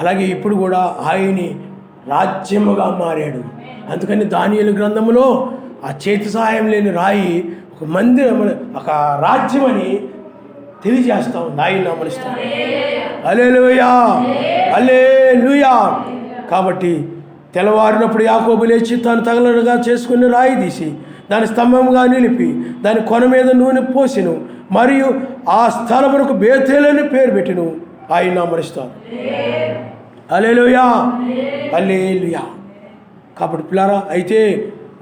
అలాగే ఇప్పుడు కూడా ఆయన్ని రాజ్యముగా మారాడు. అందుకని దానియేలు గ్రంథంలో ఆ చేతి సహాయం లేని రాయి ఒక మందిరం, ఒక రాజ్యం అని తెలియజేస్తా ఉంది. ఆయన నామనిస్తాం. హల్లెలూయా, హల్లెలూయా. కాబట్టి తెల్లవారినప్పుడు యాకోబు లేచి తాను తగలగా చేసుకుని రాయి తీసి దాని స్తంభంగా నిలిపి దాని కొన మీద నూనె పోసెను, మరియు ఆ స్థలమునకు బేతేలని పేరు పెట్టెను. ఆయన నామనిస్తాను. హల్లెలూయా, హల్లెలూయా. కాబట్టి పిల్లారా, అయితే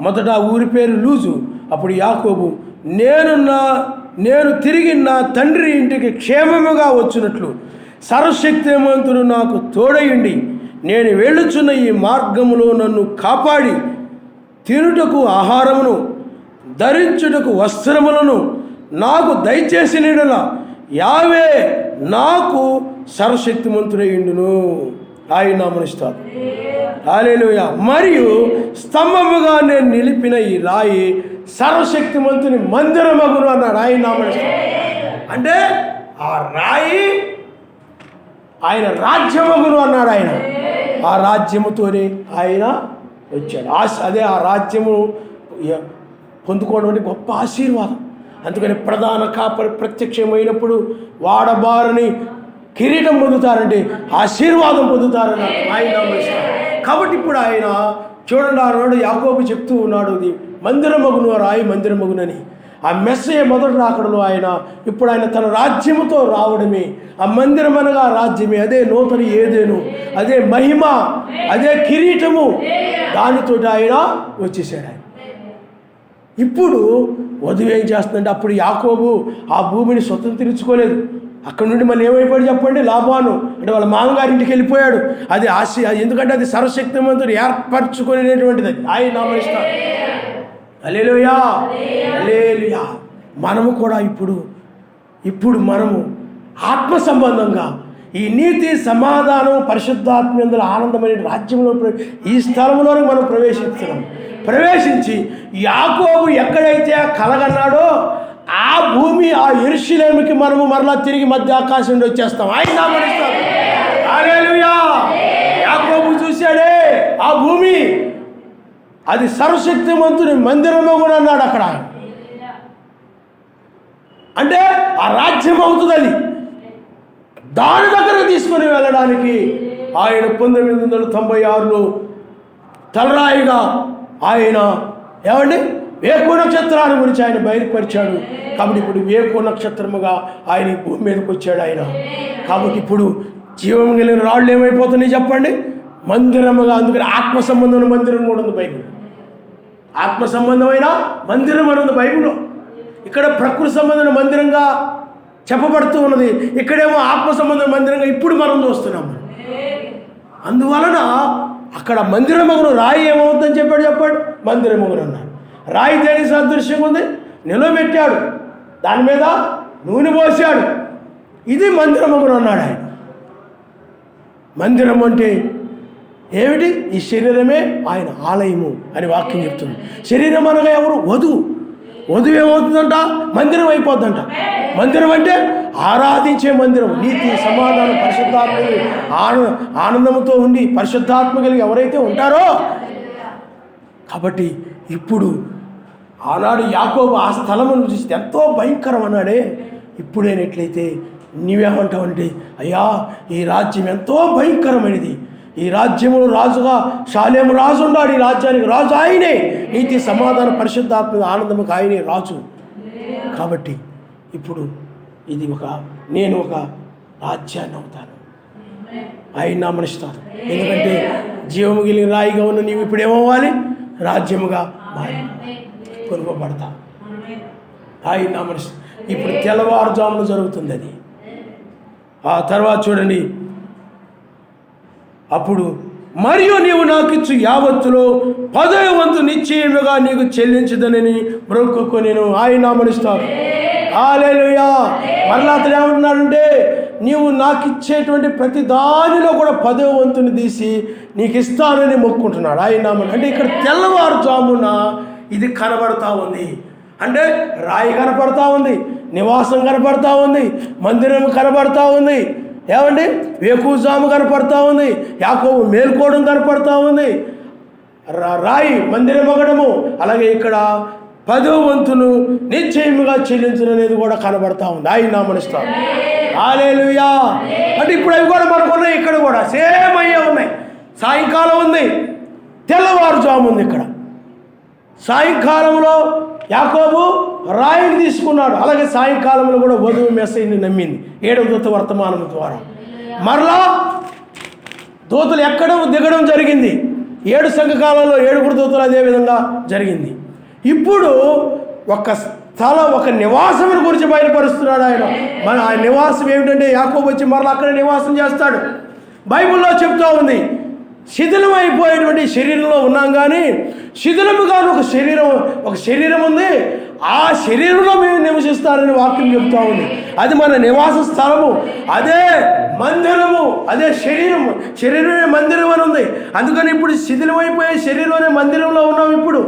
మొదట ఊరి పేరు లూజు. అప్పుడు యాకోబు నేను తిరిగి నా తండ్రి ఇంటికి క్షేమముగా వచ్చినట్లు సర్వశక్తిమంతుడు నాకు తోడయుండి నేను వెళ్ళుచున్న ఈ మార్గములో నన్ను కాపాడి తినుటకు ఆహారమును ధరించుటకు వస్త్రములను నాకు దయచేసిన యెడల యావే నాకు సర్వశక్తిమంతుడయుండును. ఆయన నామనిస్తాడు. హల్లెలూయా. మరియు స్తంభముగా నేను నిలిపిన ఈ రాయి సర్వశక్తిమంతుని మందిరమగును అన్నాడు. ఆయన నామనిస్తాడు. అంటే ఆ రాయి ఆయన రాజ్యమగును అన్నాడు. ఆయన ఆ రాజ్యముతోనే ఆయన వచ్చాడు. అదే ఆ రాజ్యము పొందుకోవడం అంటే గొప్ప ఆశీర్వాదం. అందుకని ప్రధాన కాపరి ప్రత్యక్షమైనప్పుడు వాడబారని కిరీటం పొందుతారంటే ఆశీర్వాదం పొందుతారని ఆయన. కాబట్టి ఇప్పుడు ఆయన చూడండి, ఆనాడు యాకోబు చెప్తూ ఉన్నాడు, ఇది మందిరమగును, రాయి మందిరమగునని. ఆ మెస్సయ్య మొదటి రాకడలో ఆయన ఇప్పుడు ఆయన తన రాజ్యముతో రావడమే. ఆ మందిరం అనగా రాజ్యమే, అదే నూతన ఏదేను, అదే మహిమ, అదే కిరీటము, దానితో ఆయన వచ్చేసాడు. ఆయన ఇప్పుడు వధువు ఏం చేస్తుందంటే, అప్పుడు యాకోబు ఆ భూమిని స్వతంత్రించుకోలేదు. అక్కడ నుండి మళ్ళీ ఏమైపోయాడు చెప్పండి? లాబాను అంటే వాళ్ళ మామగారింటికి వెళ్ళిపోయాడు. అది ఎందుకంటే అది సర్వశక్తిమంతుడు ఏర్పరచుకునేటువంటిది. అది ఆయన నామనిస్తాడు. హల్లెలూయా, హల్లెలూయా. మనము కూడా ఇప్పుడు మనము ఆత్మ సంబంధంగా ఈ నీతి, సమాధానం, పరిశుద్ధాత్మ ఆనందమైన రాజ్యంలో ఈ స్థలంలోనే మనం ప్రవేశించి యాకోబు ఎక్కడైతే కలగన్నాడో ఆ భూమి, ఆ యెరూషలేముకి మనము మరలా తిరిగి మధ్య ఆకాశం నుండి వచ్చేస్తాం. ఆయన నామనిస్తాం. హల్లెలూయా. యాకోబు చూశాడే ఆ భూమి, అది సర్వశక్తిమంతుని మందిరము కూడా అన్నాడు. అక్కడ అంటే ఆ రాజ్యం అవుతుంది. అది దాని దగ్గరకు తీసుకుని వెళ్ళడానికి ఆయన 1996లో తలరాయిగా ఆయన ఏమండి వేకు నక్షత్రాన్ని గురించి ఆయన బయలుపరిచాడు. కాబట్టి ఇప్పుడు వేకు నక్షత్రముగా ఆయన ఈ భూమి మీదకి వచ్చాడు ఆయన. కాబట్టి ఇప్పుడు జీవం కలిగిన రాళ్ళు ఏమైపోతున్నాయి చెప్పండి? మందిరముగా. అందుకని ఆత్మ సంబంధమైన మందిరం కూడా ఉంది బైబిల్. ఆత్మ సంబంధమైన మందిరం అని ఉంది బైబిల్లో. ఇక్కడ ప్రకృతి సంబంధమైన మందిరంగా చెప్పబడుతూ ఉన్నది, ఇక్కడేమో ఆత్మ సంబంధమైన మందిరంగా ఇప్పుడు మనం చూస్తున్నాం. అందువలన అక్కడ మందిరమగును రాయి ఏమవుతుందని చెప్పాడు మందిరమగును అన్నాడు. రాయి దేనికి సదృశ్యంగా ఉంది? నిలబెట్టాడు, దాని మీద నూనె పోసాడు, ఇది మందిరమగును అన్నాడు ఆయన. మందిరం అంటే ఏమిటి? ఈ శరీరమే ఆయన ఆలయము అని వాక్యం చెప్తుంది. శరీరం అనగా ఎవరు? వధువు. వధువు ఏమవుతుందంట? మందిరం అయిపోద్దంట. మందిరం అంటే ఆరాధించే మందిరం. నీతి, సమాధానం, పరిశుద్ధాత్మ ఆనందంతో ఉండి పరిశుద్ధాత్మ కలిగి ఎవరైతే ఉంటారో. కాబట్టి ఇప్పుడు ఆనాడు యాకోబు ఆ స్థలమును చూసి ఎంతో భయంకరం అన్నాడే. ఇప్పుడైనట్లయితే నీవేమంటావంటే, అయ్యా ఈ రాజ్యం ఎంతో భయంకరమైనది, ఈ రాజ్యమును రాజుగా షాలేము రాజు ఉన్నాడు, ఈ రాజ్యానికి రాజు ఆయనే, నీతి సమాధాన పరిశుద్ధాత్మ ఆనందముకు ఆయనే రాజు. కాబట్టి ఇప్పుడు ఇది నేను ఒక రాజ్యాన్ని అవుతాను, ఆయన నామనిస్తాను. ఎందుకంటే జీవము కలిగిన రాయిగా ఉన్న నీవు ఇప్పుడు ఏమవ్వాలి? రాజ్యముగా మారి కొనుగోబడతా. ఆయన నామనిస్తా. ఇప్పుడు తెల్లవారుజామున జరుగుతుంది అది. ఆ తర్వాత చూడండి, అప్పుడు మరియు నీవు నాకు ఇచ్చు యావత్తులో 10వ వంతు నిశ్చయముగా నీకు చెల్లించదనని బ్రొక్కుకు నేను ఆయన నామనిస్తాను. హల్లెలూయా. మరలా అతను ఏమంటున్నాడంటే, నీవు నాకు ఇచ్చేటువంటి ప్రతి దానిలో కూడా 10వ వంతుని తీసి నీకు ఇస్తానని మొక్కుంటున్నాడు ఆయన నామని. అంటే ఇక్కడ తెల్లవారుజామున ఇది కనబడతా ఉంది. అంటే రాయి కనపడతా ఉంది, నివాసం కనపడతా ఉంది, మందిరం కనపడతా ఉంది, ఏమండి వేకుజాము కనపడతా ఉంది, యాకోబు మేల్కోవడం కనపడతా ఉంది, రాయి మందిరం అవ్వడము, అలాగే ఇక్కడ 10వ వంతును నిశ్చయముగా చెల్లించడం కూడా కనబడతా ఉంది. ఆయన నామనిస్తాడు. హల్లెలూయా. అంటే ఇప్పుడు అవి కూడా మనకున్నాయి, ఇక్కడ కూడా సేమ్ అయ్యే ఉన్నాయి. సాయంకాలం ఉంది, తెల్లవారుజాము ఉంది. ఇక్కడ సాయంకాలంలో యాకోబు రాయిని తీసుకున్నాడు, అలాగే సాయంకాలంలో కూడా వధువు మెస్సయ్యని నమ్మింది 7వ దూత వర్తమానం ద్వారా. మరలా దూతలు ఎక్కడం దిగడం జరిగింది. 7 సంఘకాలంలో 7 దూతలు అదేవిధంగా జరిగింది. ఇప్పుడు ఒక నివాసం గురించి బయలుపరుస్తున్నాడు ఆయన. ఆ నివాసం ఏమిటంటే యాకోబు వచ్చి మరలా అక్కడ నివాసం చేస్తాడు. బైబిల్లో చెప్తా ఉంది, శిథిలమైపోయేటువంటి శరీరంలో ఉన్నాం, కానీ శిథిలముగాను ఒక శరీరం ఉంది, ఆ శరీరంలో మేము నివసిస్తారని వాక్యం చెప్తా ఉంది. అది మన నివాస స్థలము, అదే మందిరము, అదే శరీరమే మందిరం అని ఉంది. అందుకని ఇప్పుడు శిథిలమైపోయే శరీరంలోనే మందిరంలో ఉన్నాం. ఇప్పుడు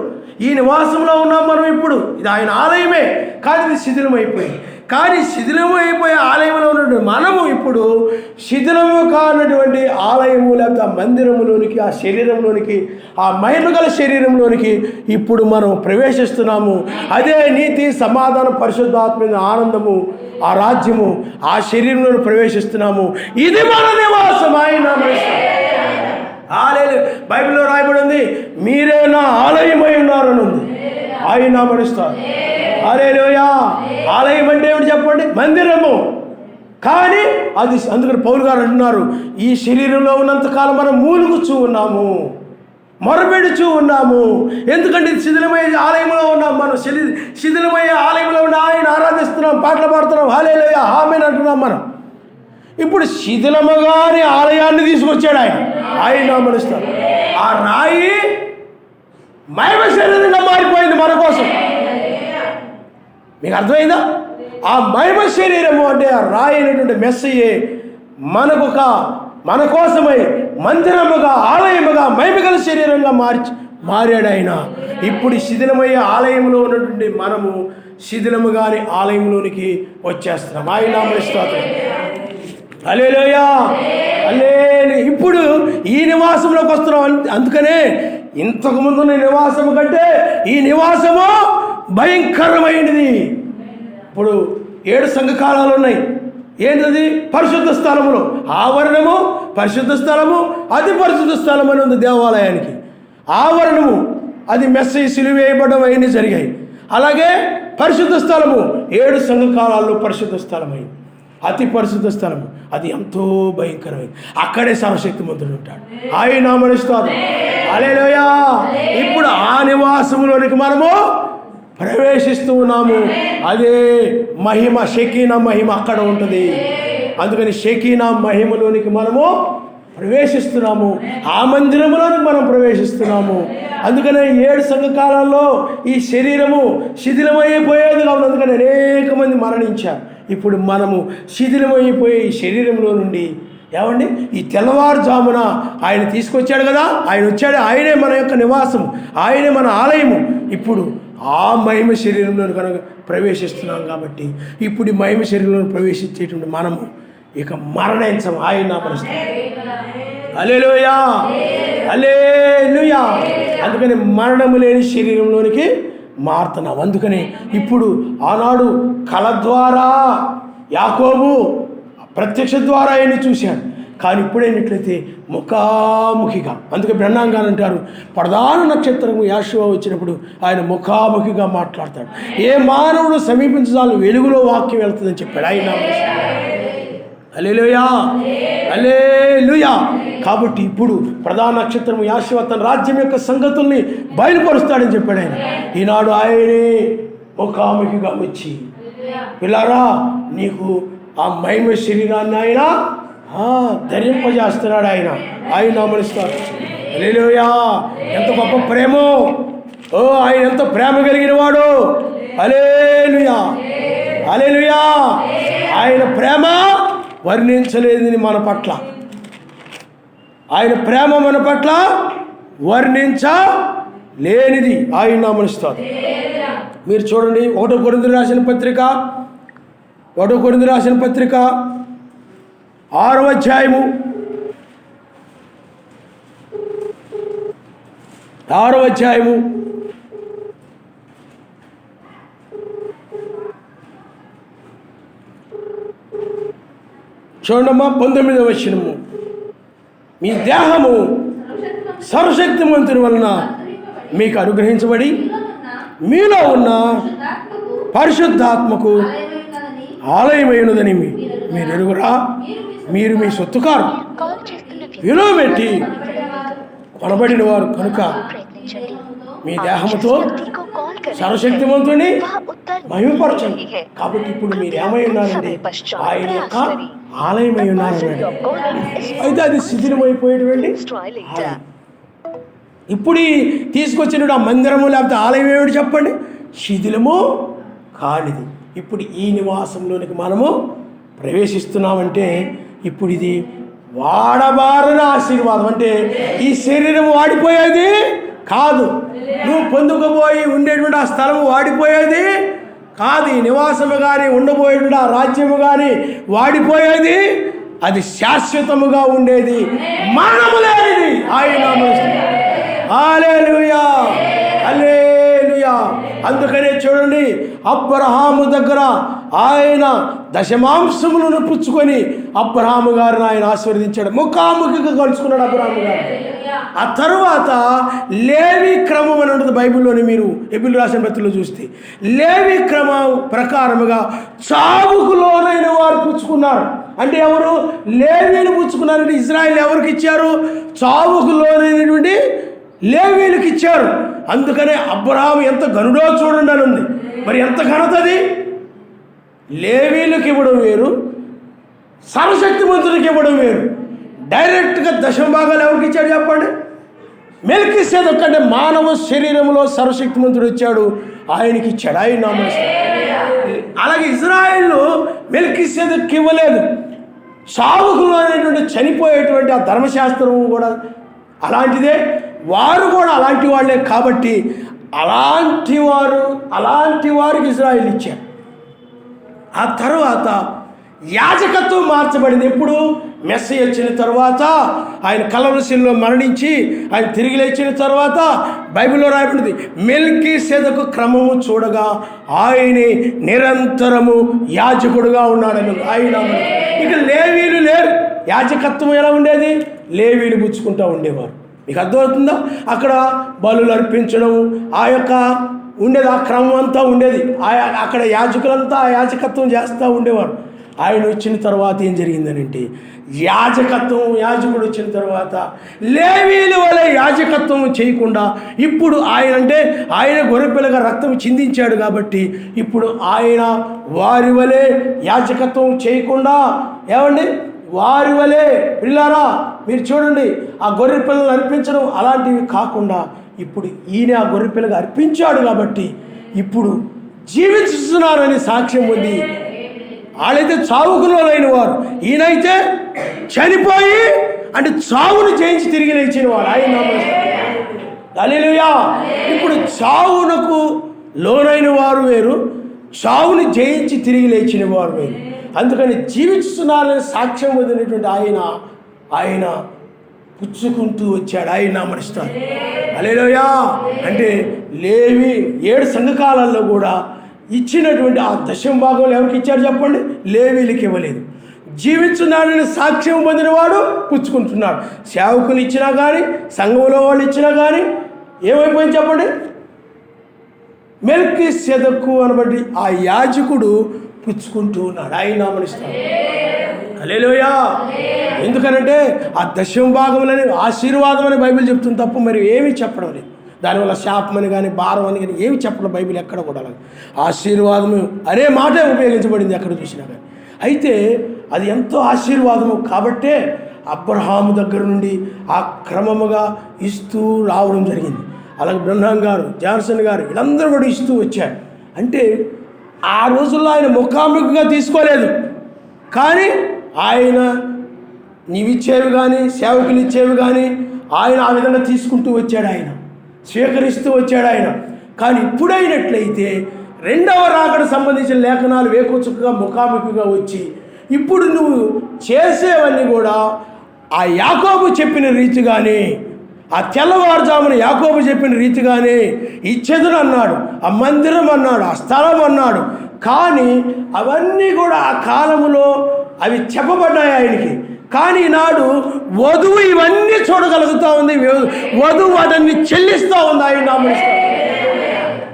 ఈ నివాసంలో ఉన్నాం మనం. ఇప్పుడు ఇది ఆయన ఆలయమే, కానీ ఇది శిథిలమైపోయింది. కానీ శిథిలమైపోయే ఆలయంలో ఉన్నటువంటి మనము ఇప్పుడు శిథిలము కానటువంటి ఆలయము లేకపోతే ఆ మందిరములోనికి, ఆ శరీరంలోనికి, ఆ మహిమ గల శరీరంలోనికి ఇప్పుడు మనం ప్రవేశిస్తున్నాము. అదే నీతి సమాధానం పరిశుద్ధాత్మ ఆనందము, ఆ రాజ్యము, ఆ శరీరంలో ప్రవేశిస్తున్నాము. ఇది మన నివాసం. ఆయన బైబిల్లో రాయబడి ఉంది, మీరే నా ఆలయమై ఉన్నారని ఉంది. ఆయన నామనిస్తారు. హల్లెలూయా. ఆలయం అంటే ఏమిటి చెప్పండి? మందిరము. కానీ అది అందుకని పౌలు గారు అంటున్నారు, ఈ శరీరంలో ఉన్నంతకాలం మనం మూలుగుచూ ఉన్నాము, మొరపెడుచూ ఉన్నాము. ఎందుకంటే శిథిలమయ్యే ఆలయంలో ఉన్నాం మనం. శిథిలమయ్యే ఆలయంలో ఉన్న ఆయన ఆరాధిస్తున్నాం, పాటలు పాడుతున్నాం, హల్లెలూయా ఆమేన్ అంటున్నాం మనం. ఇప్పుడు శిథిలముగానే ఆలయాన్ని తీసుకొచ్చాడు ఆయన నామనిస్తారు. ఆ రాయి మహిమ శరీరంగా మారిపోయింది మన కోసం. మీకు అర్థమైందా? ఆ మహిమ శరీరము అంటే ఆ రాయి అయినటువంటి మెస్సయే మన కోసమై మందిరముగా, ఆలయముగా, మహిమగల శరీరంగా మారాడు ఆయన. ఇప్పుడు శిథిలమయ్యే ఆలయంలో ఉన్నటువంటి మనము శిథిలముగాని ఆలయంలోనికి వచ్చేస్తున్నాం. ఆయన నామనిస్తారు. హల్లెలూయా. ఇప్పుడు ఈ నివాసంలోకి వస్తున్నాం. అందుకనే ఇంతకుముందు నివాసము కంటే ఈ నివాసము భయంకరమైనది. ఇప్పుడు 7 సంఘకాలాలు ఉన్నాయి. ఏంటది? పరిశుద్ధ స్థలములో ఆవరణము, పరిశుద్ధ స్థలము, అతి పరిశుద్ధ స్థలం అని ఉంది దేవాలయానికి. ఆవరణము అది మెస్సయ్య సిలువ వేయబడడం అవన్నీ జరిగాయి. అలాగే పరిశుద్ధ స్థలము 7 సంఘకాలాల్లో పరిశుద్ధ స్థలమైంది. అతి పరిశుద్ధ స్థలము అది ఎంతో భయంకరమైంది. అక్కడే సర్వశక్తిమంతుడు ఉంటాడు. ఆయన నామమున హల్లెలూయా. ఇప్పుడు ఆ నివాసంలోనికి మనము ప్రవేశిస్తూ ఉన్నాము. అదే మహిమ, షెకీనా మహిమ అక్కడ ఉంటుంది. అందుకని షెకీనా మహిమలోనికి మనము ప్రవేశిస్తున్నాము. ఆ మందిరంలోనికి మనం ప్రవేశిస్తున్నాము. అందుకనే 7 సంఘకాలాల్లో ఈ శరీరము శిథిలమైపోయేది కాదు. అందుకని అనేక మంది మరణించారు. ఇప్పుడు మనము శిథిలమైపోయే ఈ శరీరంలో నుండి ఏమండి ఈ తెల్లవారుజామున ఆయన తీసుకొచ్చాడు కదా, ఆయన వచ్చాడు, ఆయనే మన యొక్క నివాసము, ఆయనే మన ఆలయము. ఇప్పుడు ఆ మహిమ శరీరంలో కనుక ప్రవేశిస్తున్నాం కాబట్టి ఇప్పుడు ఈ మహిమ శరీరంలో ప్రవేశించేటువంటి మనము ఇక మరణించం. ఆయన నామమున హల్లెలూయా, హల్లెలూయా. అందుకని మరణము లేని శరీరంలోనికి మారుతున్నాం. అందుకని ఇప్పుడు ఆనాడు కళ ద్వారా యాకోబు ప్రత్యక్ష ద్వారా ఆయన్ని చూశాడు. కానీ ఇప్పుడైనట్లయితే ముఖాముఖిగా, అందుకే బ్రహ్మాం గారు అంటారు ప్రధాన నక్షత్రము యాషువా వచ్చినప్పుడు ఆయన ముఖాముఖిగా మాట్లాడతాడు. ఏ మానవుడు సమీపించాలి వెలుగులో వాక్యం వెళ్తుందని చెప్పాడు ఆయన. హల్లెలూయా, హల్లెలూయా. కాబట్టి ఇప్పుడు ప్రధాన నక్షత్రం యాషువా తన రాజ్యం యొక్క సంగతుల్ని బయలుపరుస్తాడని చెప్పాడు ఆయన. ఈనాడు ఆయనే ముఖాముఖిగా వచ్చి పిల్లారా నీకు ఆ మహిమ శరీరాన్ని ఆయన ధరింపజేస్తున్నాడు. ఆయన నామమునిస్తాడు. హల్లెలూయా. ఎంత గొప్ప ప్రేమో! ఓ ఆయన ఎంత ప్రేమ కలిగిన వాడు! హల్లెలూయా, హల్లెలూయా. ఆయన ప్రేమ వర్ణించలేదని మన పట్ల, ఆయన ప్రేమ మన పట్ల వర్ణించలేనిది. ఆయన నామమునిస్తాడు. మీరు చూడండి 1 కొరింథీయులకు రాసిన పత్రిక 6వ అధ్యాయము 6వ అధ్యాయము చూడమ్మా 19వ వచనము. మీ దేహము సర్వశక్తిమంతుని వలన మీకు అనుగ్రహించబడి మీలో ఉన్న పరిశుద్ధాత్మకు ఆలయమైనదని మీరు ఎరుగురా. మీరు మీ సొత్తు కారు, విలువ పెట్టి కొనబడిన వారు కనుక మీ దేహముతో సర్వశక్తిమంతుని మహిమపరచండి. కాబట్టి ఇప్పుడు మీరు ఏమై ఉన్నారండి? ఆయన యొక్క ఆలయమై ఉన్నారు. అయితే అది శిథిలమైపోయేటువంటి ఇప్పుడు తీసుకొచ్చిన ఆ మందిరము లేకపోతే ఆలయం ఏమిటి చెప్పండి? శిథిలము కానిది. ఇప్పుడు ఈ నివాసంలోనికి మనము ప్రవేశిస్తున్నామంటే ఇప్పుడు ఇది వాడబారని ఆశీర్వాదం. అంటే ఈ శరీరం వాడిపోయేది కాదు, నువ్వు పొందుకోబోయి ఉండేటువంటి ఆ స్థలము వాడిపోయేది కాదు, ఈ నివాసము కానీ ఉండబోయేటువంటి ఆ రాజ్యము కానీ వాడిపోయేది, అది శాశ్వతముగా ఉండేది, మరణము లేనిది. ఆయన హల్లెలూయా, హల్లెలూయా. అందుకనే చూడండి అబ్రహాము దగ్గర ఆయన దశమాంసములను పుచ్చుకొని అబ్రహాము గారిని ఆయన ఆశీర్వదించాడు, ముఖాముఖిగా కలుసుకున్నాడు అబ్రహాము గారు. ఆ తర్వాత లేవి క్రమం అని ఉంటుంది బైబిల్లోని. మీరు హెబ్రీయులకు రాసిన పత్రికలో చూస్తే లేవి క్రమం ప్రకారముగా చావుకు లోనైన వారు పుచ్చుకున్నారు. అంటే ఎవరు? లేవీలు పుచ్చుకున్నారంటే ఇజ్రాయెల్ ఎవరికి ఇచ్చారు? చావుకు లోనైనటువంటి లేవీలకు ఇచ్చారు. అందుకనే అబ్రహాము ఎంత గనుడో చూడండి అని ఉంది. మరి ఎంత ఘనతది! లేవీలకు ఇవ్వడం వేరు, సర్వశక్తిమంతునికి ఇవ్వడం వేరు. డైరెక్ట్గా దశమ భాగాలు ఎవరికి ఇచ్చాడు చెప్పండి? మెల్కీసెదెకు అంటే మానవ శరీరంలో సర్వశక్తిమంతుడు వచ్చాడు, ఆయనకి ఇచ్చాడు. ఆయన నామమున. అలాగే ఇజ్రాయెల్ మెల్కీసెదెకు ఇవ్వలేదు. సావుకులు అనేటువంటి చనిపోయేటువంటి ఆ ధర్మశాస్త్రము కూడా అలాంటిదే, వారు కూడా అలాంటి వాళ్ళే. కాబట్టి అలాంటి వారికి ఇజ్రాయెల్ ఇచ్చారు. ఆ తర్వాత యాజకత్వం మార్చబడింది. ఎప్పుడు? మెస్సీ వచ్చిన తర్వాత, ఆయన కలవరశిలలో మరణించి ఆయన తిరిగి లేచిన తర్వాత బైబిల్లో రాయబడింది మెల్కీసెదెకు క్రమము చూడగా ఆయనే నిరంతరము యాజకుడుగా ఉన్నాడని. ఆయన ఇక లేవీలు లేరు. యాజకత్వం ఎలా ఉండేది? లేవీలు పుచ్చుకుంటూ ఉండేవారు. మీకు అర్థమవుతుందా? అక్కడ బలులు అర్పించడం ఆ యొక్క ఉండేది, ఆ క్రమం అంతా ఉండేది. అక్కడ యాజకులంతా ఆ యాజకత్వం చేస్తూ ఉండేవారు. ఆయన వచ్చిన తర్వాత ఏం జరిగిందనంటే, యాజకుడు వచ్చిన తర్వాత లేవీల వలె యాజకత్వం చేయకుండా ఇప్పుడు ఆయన గొర్రెపిల్లగా రక్తం చిందించాడు కాబట్టి ఇప్పుడు ఆయన వారి వలె యాజకత్వం చేయకుండా, ఏమండి, వారి వలె పిల్లారా మీరు చూడండి, ఆ గొర్రె పిల్లలు అర్పించడం అలాంటివి కాకుండా ఇప్పుడు ఈయన ఆ గొర్రె పిల్లగా అర్పించాడు కాబట్టి ఇప్పుడు జీవిస్తున్నారని సాక్ష్యం ఉంది. వాళ్ళైతే చావుకులోనైన వారు, ఈయనైతే చనిపోయి అంటే చావును జయించి తిరిగి లేచిన వాడు. ఆయన హల్లెలూయా. ఇప్పుడు చావునకు లోనైన వారు వేరు, చావుని జయించి తిరిగి లేచిన వారు వేరు. అందుకని జీవిస్తున్నారని సాక్ష్యం వదిలినటువంటి ఆయన పుచ్చుకుంటూ వచ్చాడు. ఆయన నామనిస్తారు. హల్లెలూయా. అంటే లేవి 7 సంఘకాలాల్లో కూడా ఇచ్చినటువంటి ఆ దశమ భాగంలో ఎవరికి ఇచ్చారు చెప్పండి? లేవీలకి ఇవ్వలేదు. జీవిస్తున్నాడని సాక్ష్యం పొందినవాడు పుచ్చుకుంటున్నాడు. సేవకులు ఇచ్చినా కానీ, సంఘంలో వాళ్ళు ఇచ్చినా కానీ ఏమైపోయింది చెప్పండి? మెల్కీసెదెకు అనబడి ఆ యాజకుడు పుచ్చుకుంటూ ఉన్నాడు. ఆయన నామనిస్తాడు. హల్లెలూయా. ఎందుకనంటే ఆ దశమ భాగంలోనే ఆశీర్వాదం అని బైబిల్ చెప్తుంది తప్ప మరి ఏమీ చెప్పడం లేదు. దానివల్ల శాపమని కానీ భారం అని కానీ ఏమి చెప్పడం బైబిల్ ఎక్కడ కూడా. ఆశీర్వాదము అనే మాటే ఉపయోగించబడింది ఎక్కడ చూసినా కానీ. అయితే అది ఎంతో ఆశీర్వాదము కాబట్టే అబ్రహాము దగ్గర నుండి ఆ క్రమముగా ఇస్తూ రావడం జరిగింది. అలాగే బ్రహ్మాం గారు, జాన్సన్ గారు వీళ్ళందరూ కూడా ఇస్తూ వచ్చారు. అంటే ఆ రోజుల్లో ఆయన ముఖాముఖిగా తీసుకోలేదు, కానీ ఆయన నీవిచ్చేవి కానీ సేవకులు ఇచ్చేవి కానీ ఆయన ఆ విధంగా తీసుకుంటూ వచ్చాడు, ఆయన స్వీకరిస్తూ వచ్చాడు ఆయన. కానీ ఇప్పుడైనట్లయితే రెండవ రాకడ సంబంధించిన లేఖనాలు వేకొచ్చుగా ముఖాముఖిగా వచ్చి ఇప్పుడు నువ్వు చేసేవన్నీ కూడా ఆ యాకోబు చెప్పిన రీతిగానే, ఆ తెల్లవారుజామున యాకోబు చెప్పిన రీతిగానే ఇచ్చేదును అన్నాడు, ఆ మందిరం అన్నాడు, ఆ స్థలం అన్నాడు. కానీ అవన్నీ కూడా ఆ కాలములో అవి చెప్పబడ్డాయి ఆయనకి. కానీ ఈనాడు వధువు ఇవన్నీ చూడగలుగుతూ ఉంది, వధువు వాటిని చెల్లిస్తూ ఉంది. ఆయన నామనిస్తాడు.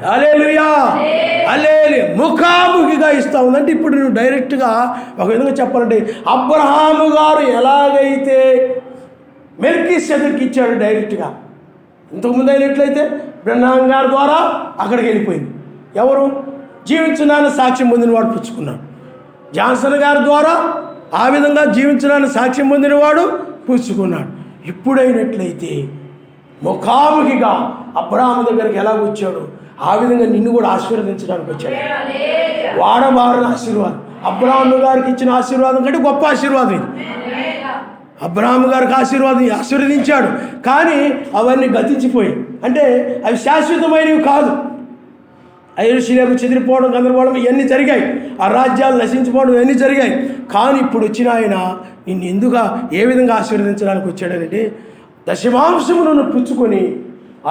హల్లెలూయా. హల్లెలూయా. ముఖాముఖిగా ఇస్తూ ఉంది. అంటే ఇప్పుడు నువ్వు డైరెక్ట్గా ఒక విధంగా చెప్పాలంటే అబ్రహాము గారు ఎలాగైతే మెల్కీసెదెకుకి ఇచ్చాడు డైరెక్ట్గా, ఇంతకుముందు అయినట్లయితే బ్రహ్మాం గారి ద్వారా అక్కడికి వెళ్ళిపోయింది. ఎవరు? జీవించడానికి సాక్ష్యం పొందిన వాడు పుచ్చుకున్నాడు. జాన్సన్ గారి ద్వారా ఆ విధంగా జీవించడానికి సాక్ష్యం పొందినవాడు పుచ్చుకున్నాడు. ఇప్పుడైనట్లయితే ముఖాముఖిగా అబ్రహాము దగ్గరికి ఎలా వచ్చాడు ఆ విధంగా నిన్ను కూడా ఆశీర్వదించడానికి వచ్చాడు. వాడబారిన ఆశీర్వాదం, అబ్రహాము గారికి ఇచ్చిన ఆశీర్వాదం కంటే గొప్ప ఆశీర్వాదం ఇది. అబ్రహాము గారికి ఆశీర్వదించాడు, కానీ అవన్నీ గతించిపోయాయి. అంటే అవి శాశ్వతమైనవి కాదు. యెరూషలేము చెదిరిపోవడం, గందరగోళం ఇవన్నీ జరిగాయి, ఆ రాజ్యాలు నశించిపోవడం ఇవన్నీ జరిగాయి. కానీ ఇప్పుడు వచ్చిన ఆయన నిన్ను ఎందుగా ఏ విధంగా ఆశీర్వదించడానికి వచ్చాడనంటే దశమాంశమును పుచ్చుకొని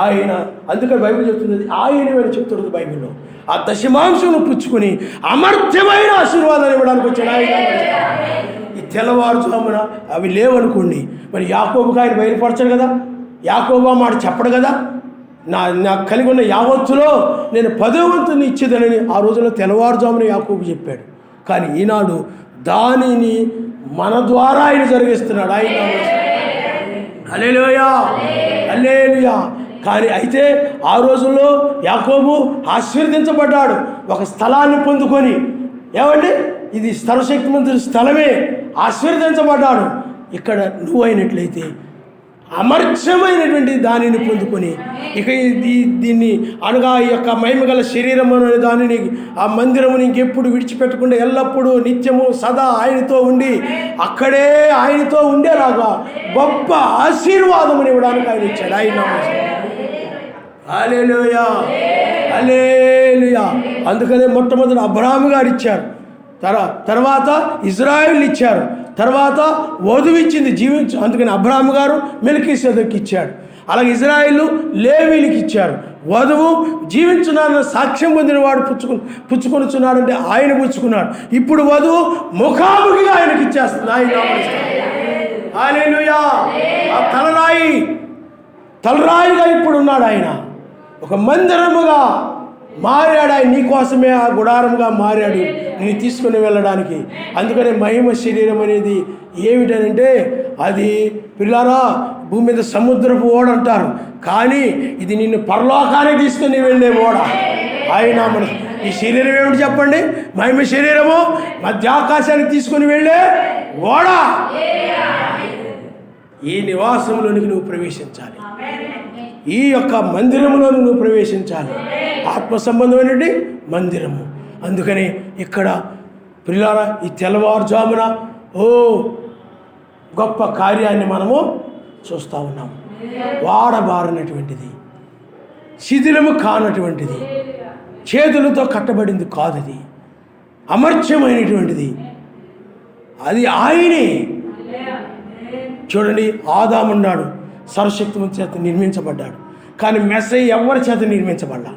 ఆయన, అందుకని బైబిల్ చెప్తుంది ఆయన అని చెప్తున్నది బైబిల్లో. ఆ దశమాంశమును పుచ్చుకొని అమర్థ్యమైన ఆశీర్వాదాన్ని ఇవ్వడానికి వచ్చాడు ఆయన. ఈ తెల్లవారుజామున అవి లేవనుకోండి, మరి యాకోబుకి ఆయన బయలుపరచాడు కదా, యాకోబు మాట చెప్పడు కదా, నాకు కలిగి ఉన్న యావత్తులో నేను 10వ వంతుని ఇచ్చేదనని ఆ రోజుల్లో తెల్లవారుజామున యాకోబు చెప్పాడు. కానీ ఈనాడు దానిని మన ద్వారా ఆయన జరిగిస్తున్నాడు. ఆయన హల్లెలూయా. హల్లెలూయా. కానీ అయితే ఆ రోజుల్లో యాకోబు ఆశీర్వదించబడ్డాడు, ఒక స్థలాన్ని పొందుకొని. ఏమండి, ఇది సర్వశక్తిమంతుడి స్థలమే, ఆశీర్వదించబడ్డాడు. ఇక్కడ నువ్వు అయినట్లయితే అమర్చమైనటువంటి దానిని పొందుకొని ఇక దీన్ని అనగా ఈ యొక్క మహిమగల శరీరం అనే దానిని, ఆ మందిరముని ఇంకెప్పుడు విడిచిపెట్టకుండా ఎల్లప్పుడూ నిత్యము సదా ఆయనతో ఉండి అక్కడే ఆయనతో ఉండేలాగా గొప్ప ఆశీర్వాదముని ఇవ్వడానికి ఆయన ఇచ్చాడు. ఆయన హల్లెలూయా. హల్లెలూయా. అందుకనే మొట్టమొదటి అబ్రహాము గారు ఇచ్చారు, తర్వాత ఇజ్రాయిల్ ఇచ్చారు, తర్వాత వధువు ఇచ్చింది అందుకని అబ్రహాము గారు మెల్కీసెదెకుకి ఇచ్చాడు. అలాగే ఇజ్రాయిల్ లేవీలకి ఇచ్చారు. వధువు జీవించున్నాను సాక్ష్యం పొందిన వాడు పుచ్చుకొనిచున్నాడు అంటే ఆయన పుచ్చుకున్నాడు. ఇప్పుడు వధువు ముఖాముఖిగా ఆయనకి ఇచ్చేస్తుంది. ఆయన హల్లెలూయా. ఆ తలరాయి తలరాయిగా ఇప్పుడు ఉన్నాడు ఆయన. ఒక మందిరముగా మారాడు ఆయన. నీకోసమే ఆ గుడారముగా మారాడు నేను తీసుకుని వెళ్ళడానికి. అందుకనే మహిమ శరీరం అనేది ఏమిటనంటే అది పిల్లారా భూమి మీద సముద్రపు ఓడ అంటారు, కానీ ఇది నిన్ను పరలోకానికి తీసుకుని వెళ్ళే ఓడ. ఆయన మన ఈ శరీరం ఏమిటి చెప్పండి? మహిమ శరీరము మధ్యాకాశానికి తీసుకుని వెళ్ళే ఓడ. ఈ నివాసంలోనికి నువ్వు ప్రవేశించాలి, ఈ యొక్క మందిరంలో నువ్వు ప్రవేశించాలి. ఆత్మ సంబంధమైనటువంటి మందిరము. అందుకని ఇక్కడ పిల్లారా ఈ తెల్లవారుజామున గొప్ప కార్యాన్ని మనము చూస్తూ ఉన్నాము. వాడబారినటువంటిది, శిథిలము కానటువంటిది, చేతులతో కట్టబడింది కాదు, అది అమర్త్యమైనటువంటిది. అది ఆయనే. చూడండి, ఆదామున్నాడు సర్వశక్తిమంతుని చేత నిర్మించబడ్డాడు, కానీ మెస్సయ్య ఎవరి చేత నిర్మించబడ్డా?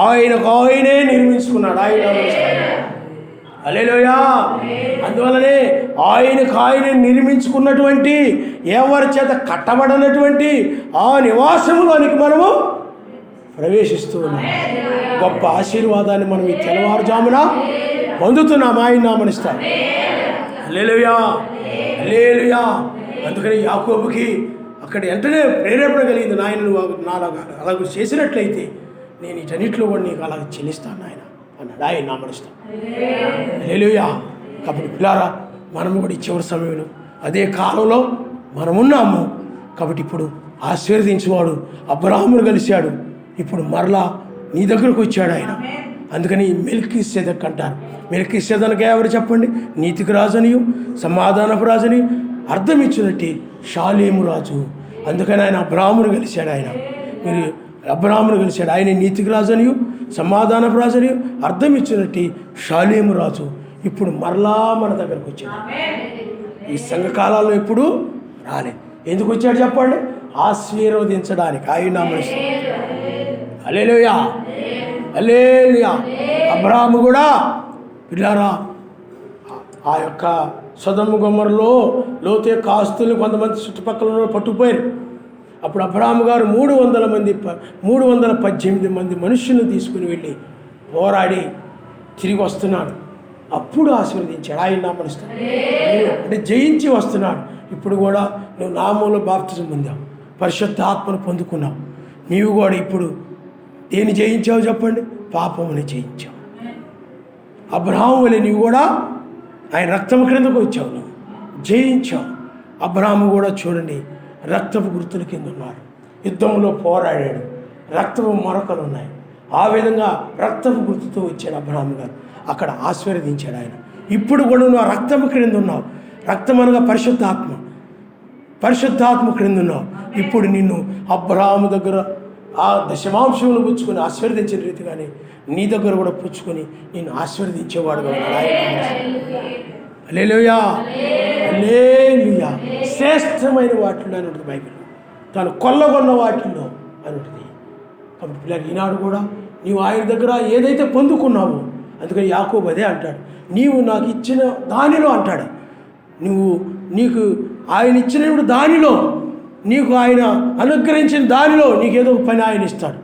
ఆయనకు ఆయనే నిర్మించుకున్నాడు. ఆయన హల్లెలూయా. అందువల్లనే ఆయనకు ఆయన నిర్మించుకున్నటువంటి ఎవరి చేత కట్టబడినటువంటి ఆ నివాసంలోనికి మనము ప్రవేశిస్తూ ఉన్నాం. గొప్ప ఆశీర్వాదాన్ని మనం ఈ తెల్లవారుజామున పొందుతున్నాం. ఆయన నామనిస్తాం. హల్లెలూయా, హల్లెలూయా. అందుకని యాకోబుకి అక్కడ వెంటనే ప్రేరేపణ కలిగింది, నాయన నువ్వు అలాగ చేసినట్లయితే నేను వీటన్నిటిలో కూడా నీకు అలాగ చెల్లిస్తాను నాయన అన్నాడు. ఆయన నామనిస్తాం. హల్లెలూయా. కాబట్టి పిల్లారా మనము కూడా ఈ చివరి సమయంలో అదే కాలంలో మనమున్నాము. కాబట్టి ఇప్పుడు ఆశీర్వదించేవాడు అబ్రాహామును కలిశాడు, ఇప్పుడు మరలా నీ దగ్గరకు వచ్చాడు ఆయన. అందుకని మెల్కీసెదెక్ అంటారు. మెల్కీసెదెకు ఎవరు చెప్పండి? నీతికి రాజనియు సమాధానపు రాజని అర్థం ఇచ్చినట్టు షాలేము రాజు. అందుకని ఆయన అబ్రాహామును కలిశాడు. మీరు అబ్రాహామును కలిశాడు. ఆయన నీతికి రాజనియు సమాధానపు రాజనియు అర్థం ఇచ్చినట్టు షాలేము రాజు ఇప్పుడు మరలా మన దగ్గరకు వచ్చాడు. ఈ సంఘకాలంలో ఎప్పుడు రాలేదు. ఎందుకు వచ్చాడు చెప్పండి? ఆశీర్వదించడానికి. ఆయన నామనిస్తాం. హల్లెలూయా, హల్లెలూయా. అబ్రాహాము కూడా పిల్లారా ఆ యొక్క సొదొమ గొమొర్రాలో లోతు యొక్క ఆస్తులు కొంతమంది చుట్టుపక్కల పట్టుకుపోయారు. అప్పుడు అబ్రాహాము గారు 318 మంది మనుషులను తీసుకుని వెళ్ళి పోరాడి తిరిగి వస్తున్నాడు. అప్పుడు ఆశీర్వదించాడు. ఆయన నామనిస్తాడు. అంటే జయించి వస్తున్నాడు. ఇప్పుడు కూడా నువ్వు నామంలో బాప్తిజం పొందావు, పరిశుద్ధ ఆత్మను పొందుకున్నావు. నీవు కూడా ఇప్పుడు దేన్ని జయించావు చెప్పండి? పాపముని జయించావు. అబ్రాహాము వలె నీవు కూడా ఆయన రక్తము క్రిందకు వచ్చావు, నువ్వు జయించావు. అబ్రాహాము కూడా చూడండి రక్తపు గుర్తుల కింద ఉన్నాడు, యుద్ధంలో పోరాడాడు, రక్తపు మరకలు ఉన్నాయి. ఆ విధంగా రక్తపు గుర్తుతో వచ్చాడు అబ్రాహాము గారు. అక్కడ ఆశీర్వదించాడు ఆయన. ఇప్పుడు కూడా నువ్వు రక్తము క్రింద ఉన్నావు. రక్తం అనగా పరిశుద్ధాత్మ క్రింద ఉన్నావు. ఇప్పుడు నిన్ను అబ్రాహాము దగ్గర ఆ దశమాంశములు పుచ్చుకొని ఆశీర్వదించిన రీతిగానే నీ దగ్గర కూడా పుచ్చుకొని నేను ఆశీర్వదించేవాడుగా ఉన్నాడు. హల్లెలూయా, హల్లెలూయా. శ్రేష్టమైన వాటిల్లో అని ఉంటుంది బైబిల్, తాను కొల్లగొన్న వాటిల్లో అని ఉంటుంది. కాబట్టి పిల్లలు ఈనాడు కూడా నీవు ఆయన దగ్గర ఏదైతే పొందుకున్నావో, అందుకని యాకోబు అదే అంటాడు, నీవు నాకు ఇచ్చిన దానిలో అంటాడు, నీకు ఆయన ఇచ్చినప్పుడు దానిలో, నీకు ఆయన అనుగ్రహించిన దానిలో నీకేదో ఒక పని ఆయన ఇస్తాడు,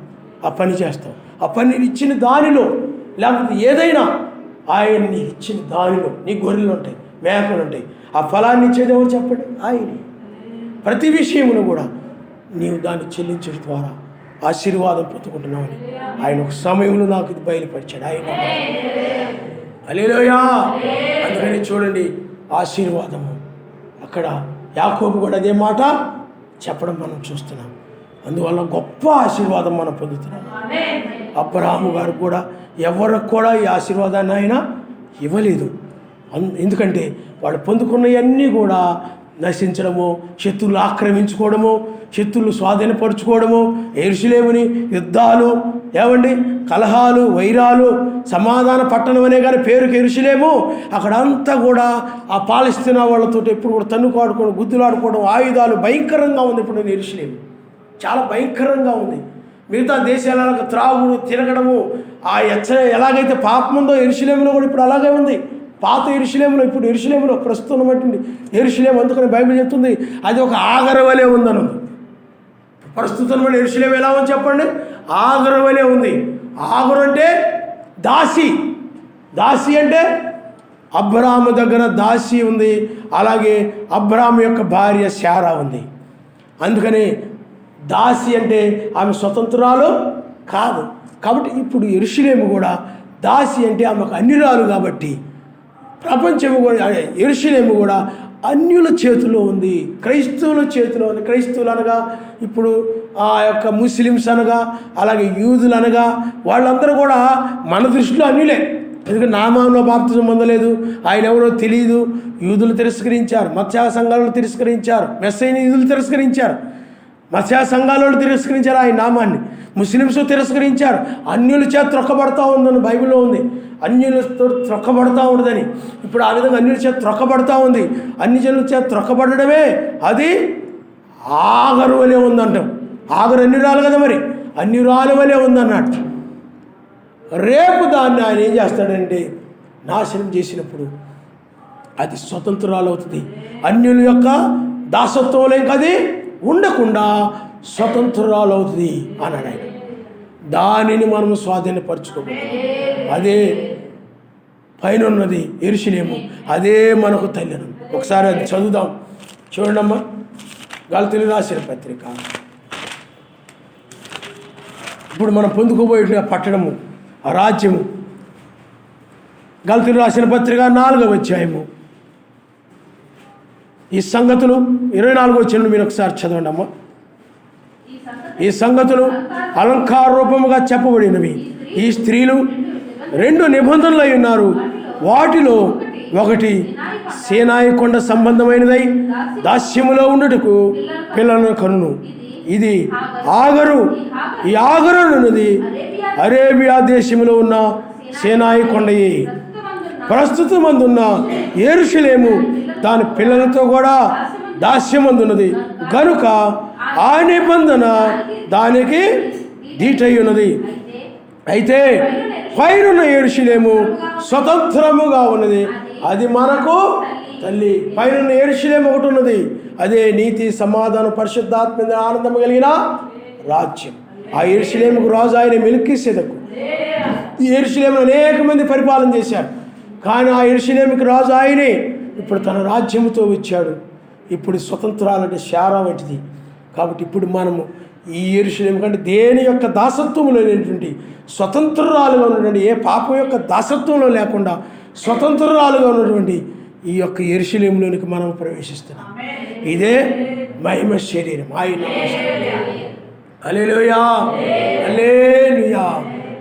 ఆ పని చేస్తావు. ఆ పని ఇచ్చిన దానిలో, లేకపోతే ఏదైనా ఆయన నీకు ఇచ్చిన దానిలో, నీ గొర్రెలు ఉంటాయి, మేకలు ఉంటాయి, ఆ ఫలాన్ని ఇచ్చేది ఎవరు చెప్పండి? ఆయనే. ప్రతి విషయమును కూడా నీవు దాన్ని చెల్లించడం ద్వారా ఆశీర్వాదం పొందుకుంటున్నామని ఆయన ఒక సమయంలో నాకు ఇది బయలుపరిచాడు. ఆయన హల్లెలూయా. అందుకని చూడండి ఆశీర్వాదము అక్కడ యాకోబు కూడా అదే మాట చెప్పడం మనం చూస్తున్నాం. అందువల్ల గొప్ప ఆశీర్వాదం మనం పొందుతున్నాం. అబ్రాహాము గారు కూడా ఎవరికి కూడా ఈ ఆశీర్వాదాన్ని ఆయన ఇవ్వలేదు. ఎందుకంటే వాళ్ళు పొందుకున్నవన్నీ కూడా నశించడము, శత్రువులు ఆక్రమించుకోవడము, శత్రువులు స్వాధీనపరుచుకోవడము, యెరూషలేముని యుద్ధాలు, ఏమండి కలహాలు, వైరాలు, సమాధాన పట్టణం అనే కానీ పేరుకి యెరూషలేము, అక్కడంతా కూడా ఆ పాలస్తీనా వాళ్ళతో ఎప్పుడు కూడా తన్నుకాడుకోవడం, గుద్దులాడుకోవడం, ఆయుధాలు భయంకరంగా ఉంది. ఇప్పుడు యెరూషలేము చాలా భయంకరంగా ఉంది. మిగతా దేశాలకు త్రాగుడు, తిరగడము, ఆ ఎలాగైతే పాపం ఉందో యెరూషలేములో కూడా ఇప్పుడు అలాగే ఉంది. పాత యెరూషలేములో ఇప్పుడు యెరూషలేములో ప్రస్తుతం బట్టింది యెరూషలేము. అందుకని బైబిల్ చెప్తుంది అది ఒక ఆగర వలె ఉందన్నది. ప్రస్తుతం యెరూషలేము ఎలా ఉంది చెప్పండి? ఆగరు వలె ఉంది. ఆగరు అంటే దాసి. దాసి అంటే అబ్రాహాము దగ్గర దాసి ఉంది, అలాగే అబ్రాహాము యొక్క భార్య శారా ఉంది. అందుకని దాసి అంటే ఆమె స్వతంత్రాలు కాదు. కాబట్టి ఇప్పుడు యెరూషలేము కూడా దాసి అంటే ఆమెకు అన్యురాలు కాబట్టి ప్రపంచము కూడా యెరూషలేము కూడా అన్యుల చేతిలో ఉంది, క్రైస్తవుల చేతిలో ఉంది. క్రైస్తవులు అనగా ఇప్పుడు ఆ యొక్క ముస్లిమ్స్ అనగా, అలాగే యూదులు అనగా వాళ్ళందరూ కూడా మన దృష్టిలో అన్యులే. ఎందుకంటే నామంలో బాప్తిజం పొందలేదు, ఆయన ఎవరో తెలియదు. యూదులు తిరస్కరించారు, మత్స్య సంఘాలను తిరస్కరించారు, మెస్సైని యూదులు తిరస్కరించారు, మత్స్య సంఘాలను తిరస్కరించారు ఆయన నామాన్ని. ముస్లిమ్స్ తిరస్కరించారు. అన్యుల చేత త్రొక్కబడతా ఉందని బైబిల్లో ఉంది. అన్యులతో త్రొక్కబడతా ఉండదని. ఇప్పుడు ఆ విధంగా అన్యుల చేత త్రొక్కబడతా ఉంది. అన్ని జనుల చేత త్రొక్కబడమే అది ఆగరు వలె ఉందంటాం. ఆగరు అన్యురాలు కదా, మరి అన్యురాలు వలె ఉందన్నట్టు. రేపు దాన్ని ఆయన ఏం చేస్తాడంటే నాశనం చేసినప్పుడు అది స్వతంత్రాలు అవుతుంది. అన్యుల యొక్క దాసత్వంలో ఇంకా అది ఉండకుండా స్వతంత్రాలు అవుతుంది అన్నాడు ఆయన. దానిని మనము స్వాధీనపరచుకోబోతున్నాం. అదే పైన ఉన్నది యెరూషలేము, అదే మనకు తల్లిను. ఒకసారి అది చదువుదాం, చూడండమ్మా. గలతీయులకు రాసిన పత్రిక. ఇప్పుడు మనం పొందుకోబోయే పట్టణము, ఆ రాజ్యము. గలతీయులకు రాసిన పత్రిక 4వ అధ్యాయము. ఈ సంగతులు 24వ వచనం మీరు ఒకసారి చదవండి అమ్మా. ఈ సంగతులు అలంకార రూపముగా చెప్పబడినవి. ఈ స్త్రీలు 2 నిబంధనలు అయి ఉన్నారు. వాటిలో ఒకటి సీనాయి కొండ సంబంధమైనదై దాస్యములో ఉండుటకు పిల్లలను కనును. ఇది ఆగరు. ఈ ఆగరు అన్నది అరేబియా దేశంలో ఉన్న సీనాయి కొండయే. ప్రస్తుతమందున్న యెరూషలేము దాని పిల్లలతో కూడా దాస్యమందున్నది కనుక ఆ నిబంధన దానికి దీటై ఉన్నది. అయితే పైనున్న యెరూషలేము స్వతంత్రముగా ఉన్నది, అది మనకు తల్లి. పైనున్న యెరూషలేము ఒకటి ఉన్నది, అదే నీతి, సమాధానం, పరిశుద్ధాత్మ ఆనందము కలిగిన రాజ్యం. ఆ యెరూషలేముకు రాజు ఆయన మెల్కీసెదెకు. ఈ యెరూషలేమును అనేక మంది పరిపాలన చేశారు, కానీ ఆ యెరూషలేముకి రాజు ఆయనే. ఇప్పుడు తన రాజ్యముతో వచ్చాడు. ఇప్పుడు స్వతంత్రాలంటే శారా వంటిది. కాబట్టి ఇప్పుడు మనము ఈ యెరూషలేము కంటే దేని యొక్క దాసత్వంలో లేనటువంటి స్వతంత్రాలుగా ఉన్నటువంటి, ఏ పాపం యొక్క దాసత్వంలో లేకుండా స్వతంత్రాలుగా ఉన్నటువంటి ఈ యొక్క యెరూషలేములోనికి మనం ప్రవేశిస్తున్నాం. ఇదే మహిమ శరీరం ఆయన. హల్లెలూయా, హల్లెలూయా.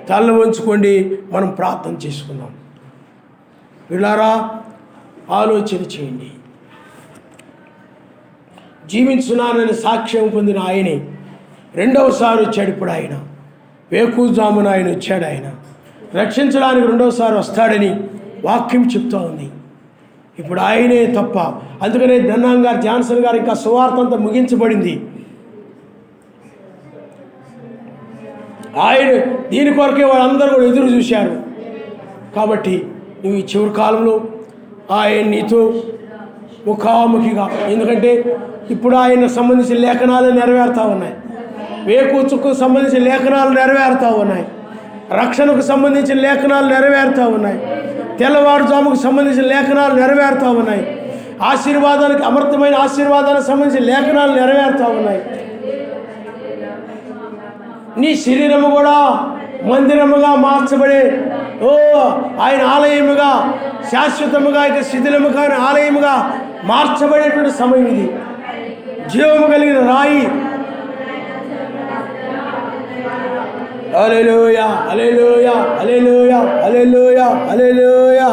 తల వంచుకోండి, మనం ప్రార్థన చేసుకుందాం. వీళ్ళారా ఆలోచన చేయండి. జీవించున్నానని సాక్ష్యం పొందిన ఆయనే రెండవసారి వచ్చాడు. ఇప్పుడు ఆయన వేకుజామున ఆయన వచ్చాడు. ఆయన రక్షించడానికి రెండవసారి వస్తాడని వాక్యం చెప్తూ ఉంది. ఇప్పుడు ఆయనే తప్ప. అందుకనే బ్రహ్నాం గారు, జాన్సన్ గారు ఇంకా సువార్త అంతా ముగించబడింది. ఆయన దీని కొరకే వాళ్ళందరూ కూడా ఎదురు చూశారు. కాబట్టి నువ్వు ఈ చివరి కాలంలో ఆయన నీతో ముఖాముఖిగా, ఎందుకంటే ఇప్పుడు ఆయన సంబంధించిన లేఖనాలు నెరవేరుతూ ఉన్నాయి. వేకుచుకు సంబంధించిన లేఖనాలు నెరవేరుతూ ఉన్నాయి. రక్షణకు సంబంధించిన లేఖనాలు నెరవేరుతూ ఉన్నాయి. తెల్లవారుజాముకు సంబంధించిన లేఖనాలు నెరవేరుతూ ఉన్నాయి. ఆశీర్వాదానికి, అమృతమైన ఆశీర్వాదానికి సంబంధించిన లేఖనాలు నెరవేరుతూ ఉన్నాయి. నీ శరీరము కూడా మందిరముగా మార్చబడే ఆయన ఆలయముగా, శాశ్వతముగా ఇక శిథిలము కాని ఆలయముగా మార్చబడేటువంటి సమయం ఇది. జీవము కలిగిన రాయి. హల్లెలూయా, హల్లెలూయా, హల్లెలూయా, హల్లెలూయా, హల్లెలూయా.